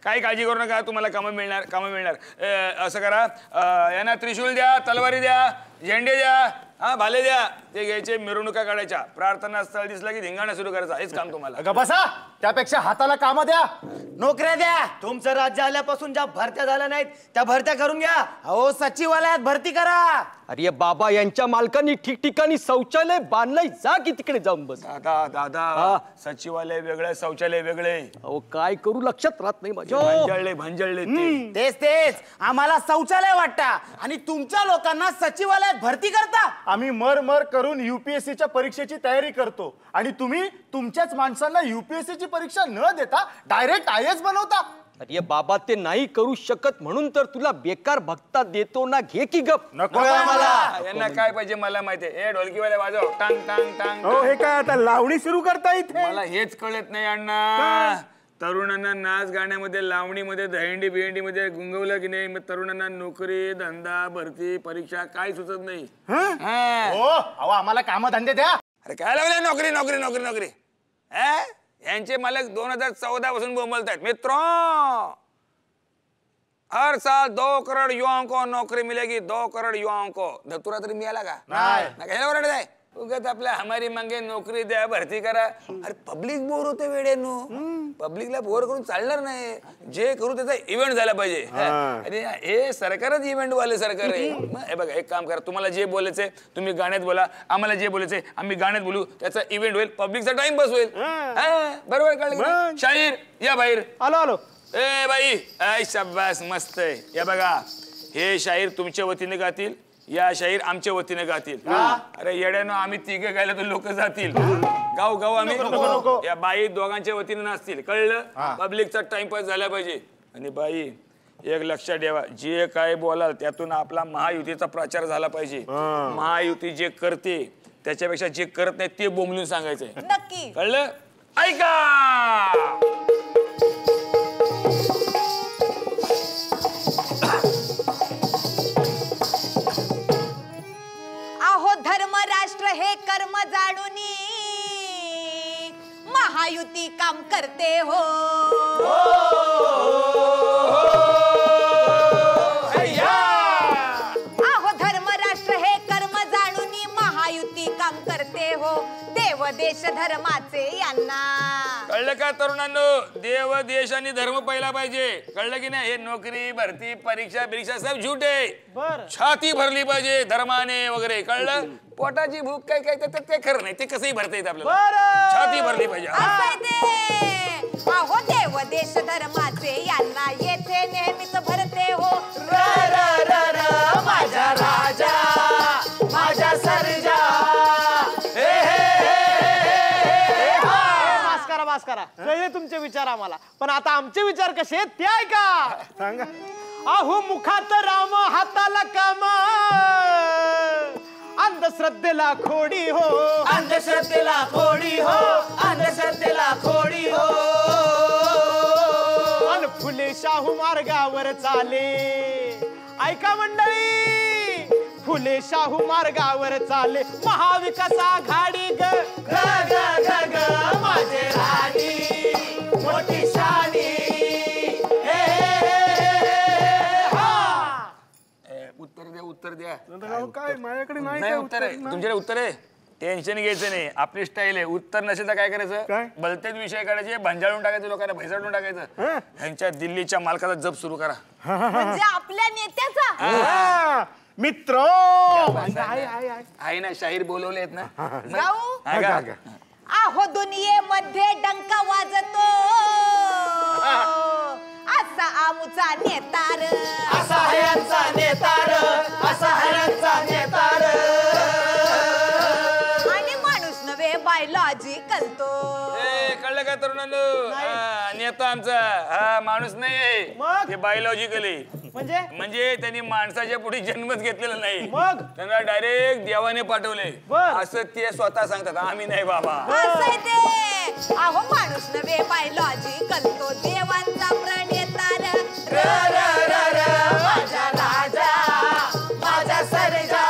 [SPEAKER 4] काही काळजी करू नका, तुम्हाला कामं मिळणार, कामं मिळणार. असं करा, यांना त्रिशूल द्या, तलवारी द्या, झेंडे द्या, हा भाले द्या. ते घ्यायचे, मिरवणुका काढायच्या. प्रार्थना स्थळ दिसला की धिंगाणा सुरू करायचा. हेच काम तुम्हाला.
[SPEAKER 6] बसा, त्यापेक्षा हाताला कामं द्या.
[SPEAKER 2] नोकऱ्या द्या. तुमचं राज्य आल्यापासून ज्या भरत्या झाल्या नाहीत त्या भरत्या करून घ्या.
[SPEAKER 1] अहो सचिवालयात भरती करा.
[SPEAKER 7] अरे बाबा, यांच्या मालकांनी ठिकठिकाणी शौचालय बांधलंय, जा की तिकडे जाऊन बस.
[SPEAKER 4] दादा दादा, सचिवालय वेगळं, शौचालय वेगळे.
[SPEAKER 7] अहो काय करू, लक्षात राहत नाही माझ्या.
[SPEAKER 4] भांजळले भांजळले ते.
[SPEAKER 1] तेच तेच, आम्हाला शौचालय वाटता आणि तुमच्या लोकांना सचिवालयात भरती करता.
[SPEAKER 6] आम्ही मर करून युपीएससीच्या परीक्षेची तयारी करतो आणि तुम्ही तुमच्याच माणसांना युपीएससीची परीक्षा न देता डायरेक्ट IAS बनवता.
[SPEAKER 7] अरे बाबा, ते नाही करू शकत म्हणून तर तुला बेकार भक्ता देतो ना, घे की गप.
[SPEAKER 6] नको मला.
[SPEAKER 4] यांना काय पाहिजे मला माहितीये. हे ढोलकीवाले वाजव, टांग टांग टांग.
[SPEAKER 5] हो, हे काय आता लावणी सुरू करता इथे?
[SPEAKER 4] मला हेच कळत नाही अण्णा. तरुणांना नाच गाण्यामध्ये, लावणीमध्ये, दहींडी बिहंडीमध्ये गुंगवलं की नाही, मग तरुणांना नोकरी, धंदा, भरती, परीक्षा काय सुचत नाही. हा.
[SPEAKER 6] हो, अहो आम्हाला कामधंदे द्या.
[SPEAKER 4] अरे काय लागले नोकरी नोकरी नोकरी नोकरी. यांचे मालक 2014 पासून बोंबलतायत. मित्रों, हर साल 2 करोड़ युवाओं को नौकरी मिलेगी, 2 करोड़ युवाओं को. तुला तरी मिळाला का? नाही. उगाच आपल्या हमारी मांगे नोकरी द्या, भरती करा. अरे पब्लिक बोर होते वेळेनो. पब्लिकला बोर करून चालणार नाही. जे करू त्याचा इव्हेंट झाला पाहिजे. अरे हे सरकारच इव्हेंट वाले सरकार आहे. हे बघा, एक काम करा, तुम्हाला जे बोलायचंय तुम्ही गाण्यात बोला, आम्हाला जे बोलायचंय आम्ही गाण्यात बोलू. त्याचा इव्हेंट होईल, पब्लिकचा टाइम पास होईल. बरोबर कळलं? शाहीर या बाहेर.
[SPEAKER 1] आलो आलो.
[SPEAKER 4] ए बाई, आय शाबास, मस्त आहे. या बघा, हे शाहीर तुमच्या वतीने गातील, या शाहीर आमच्या वतीने गातील. अरे येड्यानो, आम्ही तिघे गायला तर लोक जातील. गाव गाव आम्ही, या बाई दोघांच्या वतीने नाचतील. कळलं? पब्लिकचा टाइमपास झाला पाहिजे. आणि बाई एक लक्षात ठेवा, जे काय बोलाल त्यातून आपला महायुतीचा प्रचार झाला पाहिजे. महायुती जे करते त्याच्यापेक्षा जे करत नाही ते बोंबलून सांगायचंय.
[SPEAKER 3] नक्की.
[SPEAKER 4] कळलं? ऐका.
[SPEAKER 3] अहो धर्म राष्ट्र हे कर्म जाणूनी महायुती काम करते हो. अहो धर्म राष्ट्र हे कर्म जाणूनी महायुती काम करते हो. देव देश धर्माचे यांना.
[SPEAKER 4] कळलं का तरुणांनो? देव देश आणि धर्म पहिला पाहिजे. कळलं की नाही? हे नोकरी, भरती, परीक्षा बिरीक्षा सब झूठ आहे. छाती भरली पाहिजे धर्माने वगैरे. कळलं? पोटाची भूक काय काय ते खरं नाही. ते कसंही भरता येत आपल्याला. छाती भरली पाहिजे.
[SPEAKER 3] अहो देव देश धर्माचे यांना येथे नेहमीच भरते हो.
[SPEAKER 2] माझा राजा, माझा सर्जा.
[SPEAKER 1] मास करा, कळले तुमचे विचार आम्हाला, पण आता आमचे विचार कसे आहेत ते ऐका.
[SPEAKER 5] सांगा.
[SPEAKER 1] अहो मुखात राम, हाताला काम, अंधश्रद्धेला खोडी हो.
[SPEAKER 2] अंधश्रद्धेला खोडी हो, अंधश्रद्धेला खोडी हो.
[SPEAKER 1] अन फुले शाहू मार्गावर चाले. ऐका मंडळी, फुले शाहू मार्गावर चाले. महाविकास आघाडी ग
[SPEAKER 2] ग ग ग माझे राणी, मोठी शानी.
[SPEAKER 4] उत्तर द्या, उत्तर द्या.
[SPEAKER 5] काय माझ्याकडे नाही
[SPEAKER 4] नाही
[SPEAKER 5] काय
[SPEAKER 4] उत्तर आहे. तुमच्याकडे उत्तर आहे? टेन्शन घ्यायचं नाही, आपली स्टाईल आहे. उत्तर नसेल तर काय
[SPEAKER 5] काय?
[SPEAKER 4] करायचं, भलतेच विषय काढायचे, भंजाळून टाकायचं, लोकांना भैसाडून टाकायचं. ह्यांच्या दिल्लीच्या मालकाचा जप सुरू करा.
[SPEAKER 3] म्हणजे आपल्या नेत्याचा.
[SPEAKER 5] मित्र
[SPEAKER 4] आहे ना, शाहीर बोलवले आहेत ना.
[SPEAKER 3] जाऊ
[SPEAKER 4] हा का?
[SPEAKER 3] आहो दुनियेमध्ये डंका वाजतो असा आमचा नेतार,
[SPEAKER 2] असा ह्यांचा नेतार, असा ह्यांचा नेतार.
[SPEAKER 3] आणि माणूस नव्हे बायोलॉजिकल तो.
[SPEAKER 4] कळलं का तरुणांनो? नेता आमचा हा माणूस नाही,
[SPEAKER 1] मग?
[SPEAKER 4] ते बायोलॉजिकल आहे. म्हणजे त्यांनी माणसाच्या पुढे जन्मच घेतलेला नाही,
[SPEAKER 1] मग?
[SPEAKER 4] त्यांना डायरेक्ट देवाने पाठवले
[SPEAKER 1] बर.
[SPEAKER 4] असं ते स्वतः सांगतात. आम्ही नाही बाबा.
[SPEAKER 3] असं आहे ते. अहो माणूस नव्हे बायोलॉजिकल तो देवांचा प्रणेतार. र र र र माझा राजा, माझा सर्जा.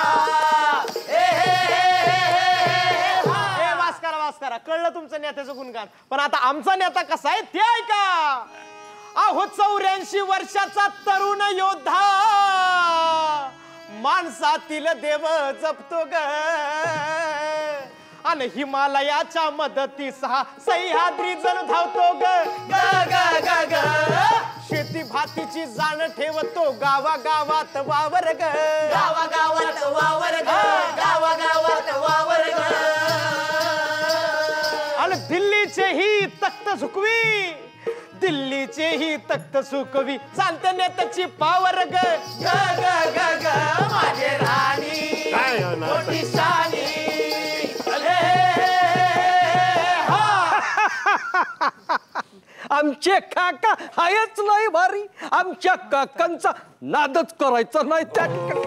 [SPEAKER 1] वास करा, कळलं तुमचं नेत्याचं गुणगान. पण आता आमचा नेता कसा आहे ते ऐका. अहो 84 वर्षाचा तरुण योद्धा, माणसातील देव जपतो ग. आणि हिमालयाच्या मदतीस हा सह्याद्री जण धावतो ग. शेती भातीची जाण ठेवतो गावागावात वावर ग.
[SPEAKER 2] गावागावात वावर ग, गावागावात वावर ग.
[SPEAKER 1] आणि दिल्लीचे ही तख्त झुकवी, दिल्लीचे ही तख्त सुकवी, चालते नेत्याची पावर ग. ग ग ग ग माझे राणी, मोठी शानी.
[SPEAKER 7] आमचे काका हायच नाही भारी, आमच्या काकांचा नादच करायचा नाही त्या ठिकाणी.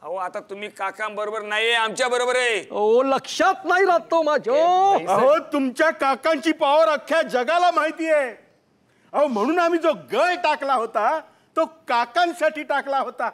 [SPEAKER 4] अहो आता तुम्ही काकांबरोबर नाहीये, आमच्या बरोबर आहे.
[SPEAKER 7] ओ लक्षात नाही राहतो माझ्या.
[SPEAKER 5] अहो तुमच्या काकांची पॉवर अख्ख्या जगाला माहिती आहे. अहो म्हणून आम्ही जो गळ टाकला होता तो काकांसाठी टाकला होता.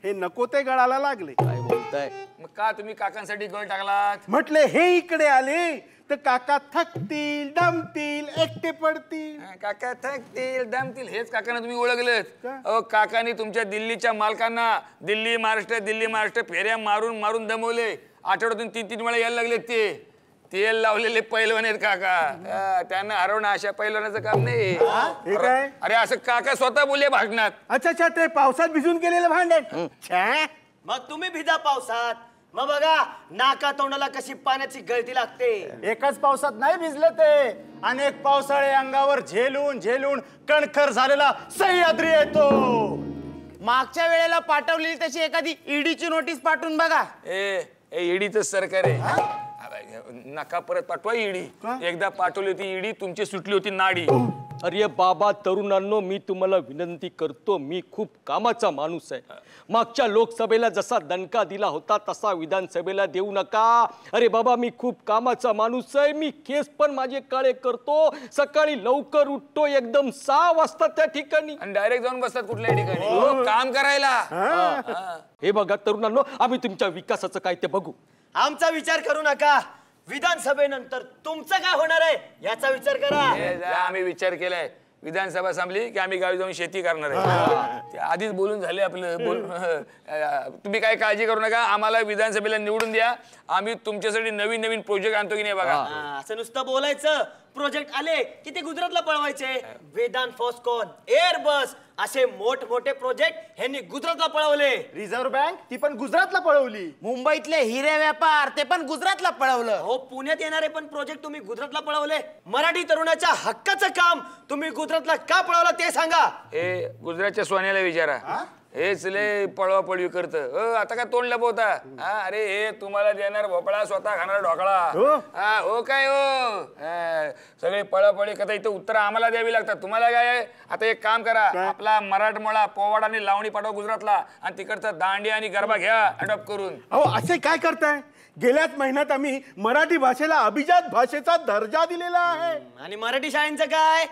[SPEAKER 5] हे नको ते गळाला लागले.
[SPEAKER 7] काय बोलताय?
[SPEAKER 4] मग का तुम्ही काकांसाठी गळ टाकलात?
[SPEAKER 5] म्हटले हे इकडे आले तर काका थकतील, दमतील, एकटे पडतील.
[SPEAKER 4] काका थकतील, दमतील, हेच काकांना तुम्ही ओळखलेत.
[SPEAKER 5] का?
[SPEAKER 4] अहो काकांनी तुमच्या दिल्लीच्या मालकांना दिल्ली महाराष्ट्र फेऱ्या मारून मारून दमवले. आठवड्यातून 3-3 वेळा यायला लागले. ते तेल लावलेले पैलवान आहेत काका. त्यांना हरवणं अशा पैलवानाचं काम नाही.
[SPEAKER 5] हे काय?
[SPEAKER 4] अरे असं काका स्वतः बोलले भाषणात.
[SPEAKER 5] अच्छा ते पावसात भिजून केलेलं भांडण. छे.
[SPEAKER 2] मग तुम्ही भिजा पावसात, मग बघा नाका तोंडाला कशी पाण्याची गळती लागते.
[SPEAKER 6] एकाच पावसात नाही भिजले ते, अनेक पावसाळे अंगावर झेलून झेलून कणखर झालेला सह्याद्री येतो.
[SPEAKER 1] मागच्या वेळेला पाठवलेली त्याची एखादी ईडीची नोटीस पाठवून बघा.
[SPEAKER 4] ईडीचं सरकार आहे. नका परत पाठवा ईडी. एकदा पाठवली होती ईडी, तुमची सुटली होती नाडी.
[SPEAKER 7] अरे बाबा तरुणांनो, मी तुम्हाला विनंती करतो, मी खूप कामाचा माणूस आहे. मागच्या लोकसभेला जसा दणका दिला होता तसा विधानसभेला देऊ नका. अरे बाबा मी खूप कामाचा माणूस आहे. मी केस पण माझे काळे करतो. सकाळी लवकर उठतो एकदम 6 वाजता त्या ठिकाणी,
[SPEAKER 4] आणि डायरेक्ट जाऊन बसतात कुठल्याही ठिकाणी काम करायला.
[SPEAKER 7] हे बघा तरुणांनो, आम्ही तुमच्या विकासाचं काय ते बघू.
[SPEAKER 2] आमचा विचार करू नका. विधानसभेनंतर तुमचं काय होणार आहे याचा विचार करा.
[SPEAKER 4] आम्ही विचार केलाय, विधानसभा संपली की आम्ही गावी जाऊन शेती करणार आहे. ते आधीच बोलून झाले आपलं. तुम्ही काय काळजी करू नका. आम्हाला विधानसभेला निवडून द्या. आम्ही तुमच्यासाठी नवीन नवीन प्रोजेक्ट आणतो की नाही बघा.
[SPEAKER 2] असं नुसतं बोलायचं. प्रोजेक्ट आले की ते गुजरातला पळवायचे. वेदांत फॉस्कॉन, एअरबस असे मोठमोठे प्रोजेक्ट ह्यांनी गुजरातला पळवले.
[SPEAKER 6] रिझर्व्ह बँक ती पण गुजरातला पळवली.
[SPEAKER 1] मुंबईतले हिरे व्यापार ते पण गुजरातला पळवलं.
[SPEAKER 2] हो पुण्यात येणारे पण प्रोजेक्ट तुम्ही गुजरातला पळवले. मराठी तरुणाच्या हक्काचं काम तुम्ही गुजरातला का पळवलं ते सांगा.
[SPEAKER 4] हे गुजरातच्या सोन्याला विचारा. हेच लय पळवा पळवी करत. आता काय तोंड लपवता? अरे हे तुम्हाला देणार भोपळा, स्वतः खाणार ढोकळा. हो काय हो, सगळे पळापळी कथा इथं उत्तर आम्हाला द्यावी लागतात. तुम्हाला काय आहे? आता एक काम करा, आपला मराठमोळा पोवाडा आणि लावणी पाठवा गुजरातला, आणि तिकडचं दांडी आणि गरबा घ्या अडॉप्ट करून.
[SPEAKER 5] अहो असे काय करताय? गेल्याच महिन्यात आम्ही मराठी भाषेला अभिजात भाषेचा दर्जा दिलेला आहे.
[SPEAKER 2] आणि मराठी शाळांचं काय?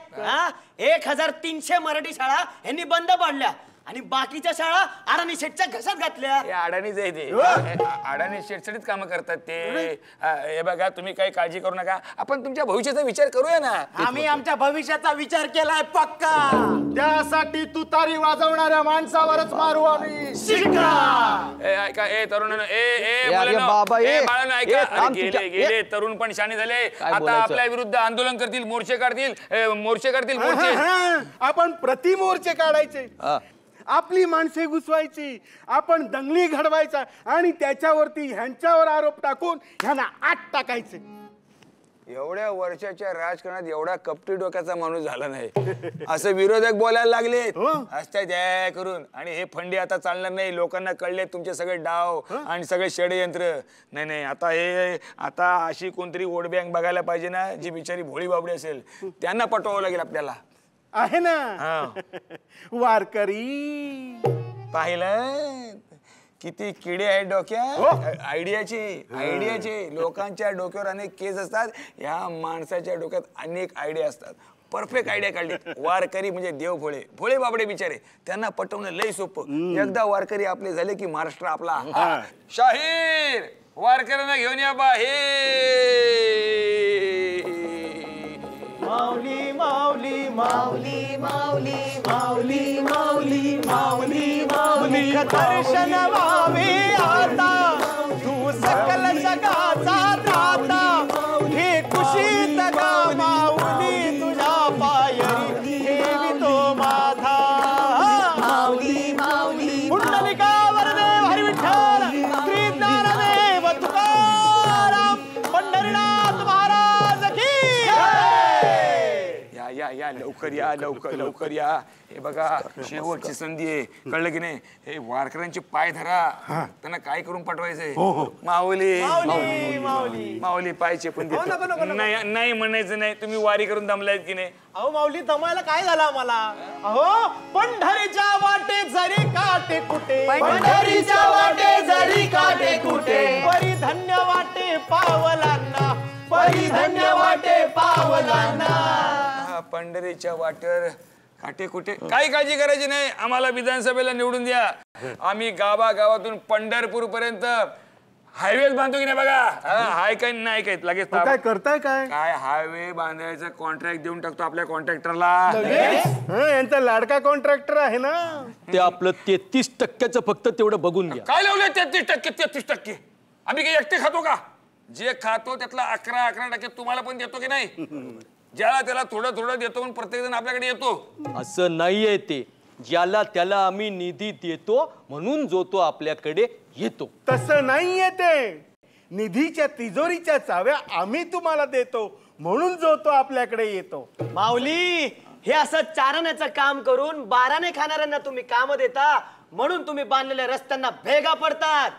[SPEAKER 2] 1300 मराठी शाळा यांनी बंद पाडल्या. आणि बाकीच्या शाळा अडाणी शेठच्या घशात घातल्या.
[SPEAKER 4] हे अडाणीच आहे ते. अडाणी शेटसडीच कामं करतात ते. हे बघा, तुम्ही काही काळजी करू नका. आपण तुमच्या भविष्याचा विचार करूया ना.
[SPEAKER 2] आम्ही आमच्या भविष्याचा विचार केलाय पक्का.
[SPEAKER 6] त्यासाठी तुतारी वाजवणाऱ्या माणसावरच मारू आम्ही.
[SPEAKER 4] ऐका ए तरुणांनो,
[SPEAKER 7] अरे बाबा,
[SPEAKER 4] बाळांनो, ऐका.
[SPEAKER 7] ए, थांब
[SPEAKER 4] गेले
[SPEAKER 7] तुझ्या-
[SPEAKER 4] गेले तरुण पण शाणे झाले. आता
[SPEAKER 7] बोलायचं?
[SPEAKER 4] आपल्या विरुद्ध आंदोलन करतील, मोर्चे काढतील, मोर्चे.
[SPEAKER 5] आपण प्रतिमोर्चे काढायचे, आपली माणसे घुसवायची, आपण दंगली घडवायचा आणि त्याच्यावरती ह्यांच्यावर आरोप टाकून ह्यांना आत टाकायचे.
[SPEAKER 4] एवढ्या वर्षाच्या राजकारणात एवढा कपटी डोक्याचा माणूस झाला नाही. असं विरोधक बोलायला लागले हसताय जय करून. आणि हे फंडी आता चालणार नाही. लोकांना कळले तुमचे सगळे डाव आणि सगळे षडयंत्र. नाही नाही, आता अशी कोणतरी वोट बँक बघायला पाहिजे ना, जी बिचारी भोळी बाबडी असेल. त्यांना पटवावं लागेल आपल्याला.
[SPEAKER 5] आहे ना वारकरी,
[SPEAKER 4] पाहिलं किती किडे आहेत डोक्यात. आयडियाचे लोकांच्या डोक्यावर अनेक केस असतात. या माणसाच्या डोक्यात अनेक आयडिया असतात. परफेक्ट आयडिया काढली. वारकरी म्हणजे देव भोळे, भोळे बाबडे बिचारे. त्यांना पटवणं लय सोपं. एकदा वारकरी आपले झाले की महाराष्ट्र आपला. शाहीर वारकऱ्यांना घेऊन या
[SPEAKER 1] माऊली माऊली माऊली माऊली माऊली माऊली माऊली माऊली दर्शन व्हावे आता तू सकल जगाचा दाता. हे कुशीत गा माऊली तुझ्या पायरी ठेवी तो माझा. माऊली माऊली पुंडलिकावर देव हरी विठ्ठल श्री ज्ञानदेव तुकाराम पंढरीनाथ महाराज की.
[SPEAKER 4] या लवकर या, लवकर या. हे बघा, शेवटची संधी आहे, कळलं की नाही. हे वारकऱ्यांचे पाय धरा, त्यांना काय करून पाठवायचंय. माऊली माऊली पायचे पण नाही म्हणायचं नाही. तुम्ही वारी करून दमलायत की नाही.
[SPEAKER 1] अहो माऊली, दमायला काय झालं आम्हाला. अहो पंढरीच्या वाटे जरी काटे कुठे, पंढरीच्या वाटे जरी काटे कुठे, परी धन्य वाटे पावलांना, परी धन्य वाटे पावलांना.
[SPEAKER 4] पंढरीच्या वाटेवर काटे कुठे, काही काळजी करायची नाही. आम्हाला विधानसभेला निवडून द्या. आम्ही गावागावातून पंढरपूर पर्यंत हायवे बांधतो की नाही बघा. हाय काय नाही काय लगेच
[SPEAKER 5] काय करताय
[SPEAKER 4] काय हायवे बांधायचा कॉन्ट्रॅक्ट देऊन टाकतो आपल्या कॉन्ट्रॅक्टरला.
[SPEAKER 5] यांचा लाडका कॉन्ट्रॅक्टर आहे ना.
[SPEAKER 7] ते आपलं 33% फक्त तेवढं बघून घ्या.
[SPEAKER 4] काय लावलं 33%? आम्ही काही एकटे खातो का? जे खातो त्यातला 11% तुम्हाला पण देतो की नाही. ज्याला त्याला थोडं थोडं देतो म्हणून प्रत्येक जण आपल्याकडे येतो.
[SPEAKER 7] असं नाहीये ते. ज्याला त्याला आम्ही निधी देतो म्हणून जो तो आपल्याकडे येतो.
[SPEAKER 5] तसं नाहीये ते. निधीच्या तिजोरीच्या चाव्या आम्ही तुम्हाला देतो म्हणून जो तो आपल्याकडे येतो.
[SPEAKER 2] माऊली, हे असं चारण्याचं काम करून 12ने खाणाऱ्यांना तुम्ही काम देता म्हणून तुम्ही बांधलेल्या रस्त्यांना भेगा पडतात.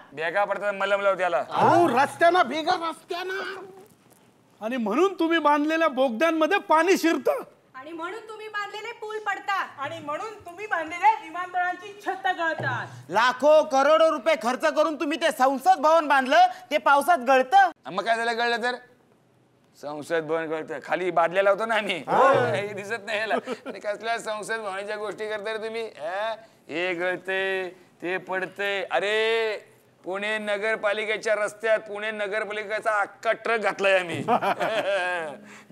[SPEAKER 4] मलम त्याला.
[SPEAKER 5] रस्त्याना भेगा रस्त्याना.
[SPEAKER 8] आणि म्हणून तुम्ही बांधलेल्या बोगद्यांमध्ये पाणी शिरतं.
[SPEAKER 3] आणि म्हणून तुम्ही बांधलेले पूल पडतात.
[SPEAKER 9] आणि म्हणून तुम्ही बांधलेल्या विमानतळांची छत गळतात.
[SPEAKER 1] लाखो करोडो रुपये खर्च करून तुम्ही ते संसद भवन बांधलं, ते पावसात गळतं.
[SPEAKER 4] मग काय झालं गळलं तर? संसद भवन गळतं. खाली बादल्याला होतो ना आम्ही. हे दिसत नाही ह्याला. आणि कसल्या संसद भवनाच्या गोष्टी करताय तुम्ही. हे गळते ते पडते. अरे पुणे नगरपालिकेच्या रस्त्यात पुणे नगरपालिकेचा अख्खा ट्रक घातलाय आम्ही.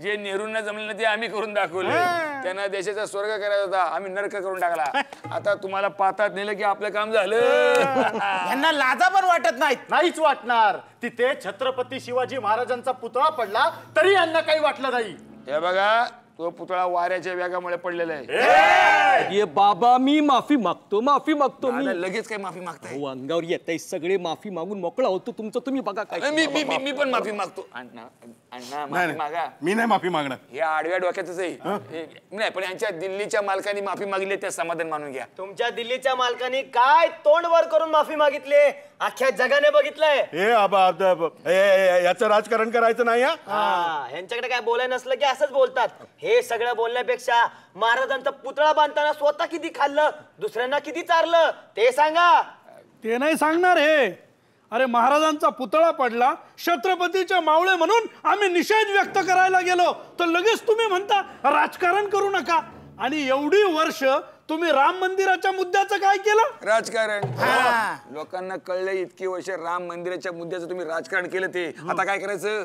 [SPEAKER 4] जे नेहरूंना जमलं ते आम्ही करून दाखवले. त्यांना देशाचा स्वर्ग करायचा होता, आम्ही नरक करून टाकला. आता तुम्हाला पातात नेलं की आपलं काम झालं.
[SPEAKER 1] यांना लाजा पण वाटत नाहीत.
[SPEAKER 6] नाहीच वाटणार. तिथे छत्रपती शिवाजी महाराजांचा पुतळा पडला तरी यांना काही वाटलं नाही.
[SPEAKER 4] हे बघा, तो पुतळा वाऱ्याच्या वेगामुळे पडलेला आहे.
[SPEAKER 7] ये बाबा, मी माफी मागतो मी.
[SPEAKER 4] लगेच काय माफी मागताय?
[SPEAKER 7] हो, अंगावर येताय सगळे. माफी मागून मोकळा होतो. तुमचं तुम्ही बघा काय.
[SPEAKER 4] मी पण माफी मागतो. अण्णा माफी मागा.
[SPEAKER 5] मी नाही माफी मागणार.
[SPEAKER 4] हे आडव्या डोक्यातच आहे. नाही, पण यांच्या दिल्लीच्या मालकांनी माफी मागितली, त्या समाधान मानून घ्या.
[SPEAKER 2] तुमच्या दिल्लीच्या मालकांनी काय तोंड वर करून माफी मागितली अख्ख्या जगाने बघितलंय.
[SPEAKER 5] याचं राजकारण करायचं नाही.
[SPEAKER 2] यांच्याकडे काय बोलायला नसलं की असंच बोलतात. हे सगळं बोलण्यापेक्षा महाराजांचा पुतळा बांधताना स्वतः किती खाल्लं, दुसऱ्यांना किती चारलं ते सांगा.
[SPEAKER 8] ते नाही सांगणार हे. अरे महाराजांचा पुतळा पडला, छत्रपतीचे मावळे म्हणून आम्ही निषेध व्यक्त करायला गेलो तर लगेच तुम्ही म्हणता राजकारण करू नका. आणि एवढी वर्ष तुम्ही राम मंदिराच्या मुद्द्याचं काय केलं?
[SPEAKER 4] राजकारण. लोकांना कळलं इतकी वर्ष राम मंदिराच्या मुद्द्याचं तुम्ही राजकारण केलं ते आता काय करायचं?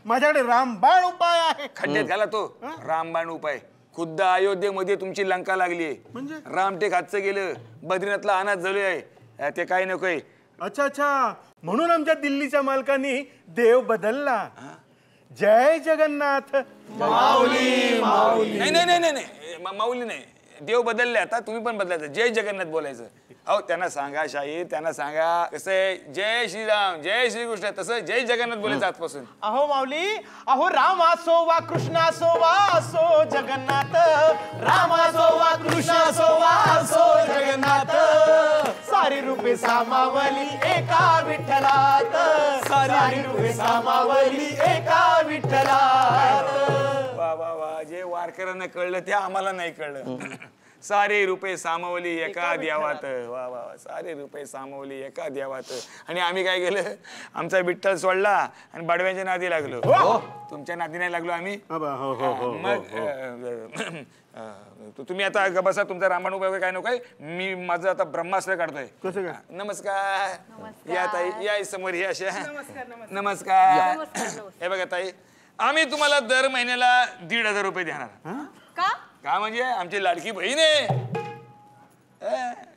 [SPEAKER 5] माझ्याकडे रामबाण उपाय आहे.
[SPEAKER 4] खड्ड्यात घाला तो रामबाण उपाय. खुद्द अयोध्येमध्ये तुमची लंका लागली. रामटेक हातचं गेलं, बद्रीनाथला अनाथ झाले आहे, ते काही नकोय.
[SPEAKER 5] अच्छा अच्छा, म्हणून आमच्या दिल्लीच्या मालकांनी देव बदलला. जय जगन्नाथ.
[SPEAKER 4] नाही नाही नाही नाही नाही, माऊली नाही, देव बदलले आता, तुम्ही पण बदलायचं, जय जगन्नाथ बोलायचं. अहो त्यांना सांगा शाहीर, त्यांना सांगा कसं आहे, जय श्रीराम जय श्रीकृष्ण, तसं जय जगन्नाथ बोलायचं आजपासून.
[SPEAKER 1] अहो माऊली, अहो राम असो वा कृष्ण असो वा असो जगन्नाथ, राम असो वा कृष्ण असो वा असो जगन्नाथ, सारी रूपे सामावली एका विठ्ठलात, सारी रूपे सामावली एका विठ्ठलात.
[SPEAKER 4] वा वा वा, जे वारकऱ्यांना कळलं ते आम्हाला नाही कळलं. सारे रुपये सामावली एका द्यावात. वा वा, सारे रुपये सामावली एका द्यावात. आणि आम्ही काय केलं, आमचा विठ्ठल सोडला आणि बडव्यांच्या नादी लागलो. तुमच्या नादी नाही लागलो आम्ही. मग तुम्ही आता बसा, तुमचा रामबाण उपाय काय नको आहे. मी माझं आता ब्रह्मास्त्र काढतोय. नमस्कार. या ताई, या समोर, या अशा. नमस्कार. हे बघा ताई, आम्ही तुम्हाला दर महिन्याला 1,500 रुपये देणार. का म्हणजे आमची लाडकी बहीण आहे.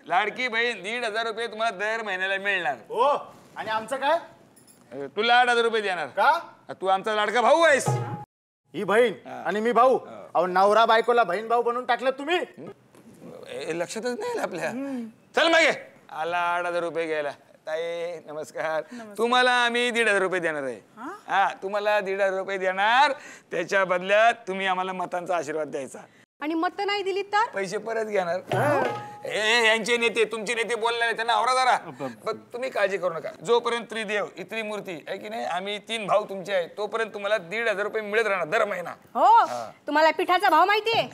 [SPEAKER 4] लाडकी बहीण 1,500 रुपये तुम्हाला दर महिन्याला मिळणार.
[SPEAKER 6] हो, आणि आमचं काय?
[SPEAKER 4] तुला 8,000 रुपये देणार.
[SPEAKER 6] का?
[SPEAKER 4] तू आमचा लाडका भाऊ आहेस.
[SPEAKER 6] ही बहीण आणि मी भाऊ. अहो नवरा बायकोला बहीण भाऊ बनवून टाकलं तुम्ही.
[SPEAKER 4] लक्षातच नाही आपल्या. चल मागे. आला 8,000 रुपये घ्यायला. ताई नमस्कार. तुम्हाला आम्ही 1,500 रुपये देणार आहे. हा, तुम्हाला 1,500 रुपये देणार. त्याच्या बदल्यात तुम्ही आम्हाला मतांचा आशीर्वाद द्यायचा.
[SPEAKER 3] आणि मत नाही दिली तर
[SPEAKER 4] पैसे परत घेणार. यांचे नेते, तुमचे नेते बोलणारे, त्यांना आवरा जरा. पण तुम्ही काळजी करू नका. जोपर्यंत त्रिदेव इत्री मूर्ती आहे की नाही, आम्ही 3 भाऊ तुमचे आहे, तोपर्यंत तुम्हाला 1,500 रुपये मिळत राहणार दर महिना.
[SPEAKER 3] हो. तुम्हाला पिठाचा भाव माहितीये,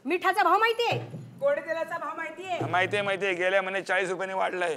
[SPEAKER 3] मिठाचा भाव माहितीये,
[SPEAKER 9] गोड तेलाचा भाव माहितीये?
[SPEAKER 4] माहितीये माहितीये. गेल्या महिन्यात 40 रुपयाने वाढलाय.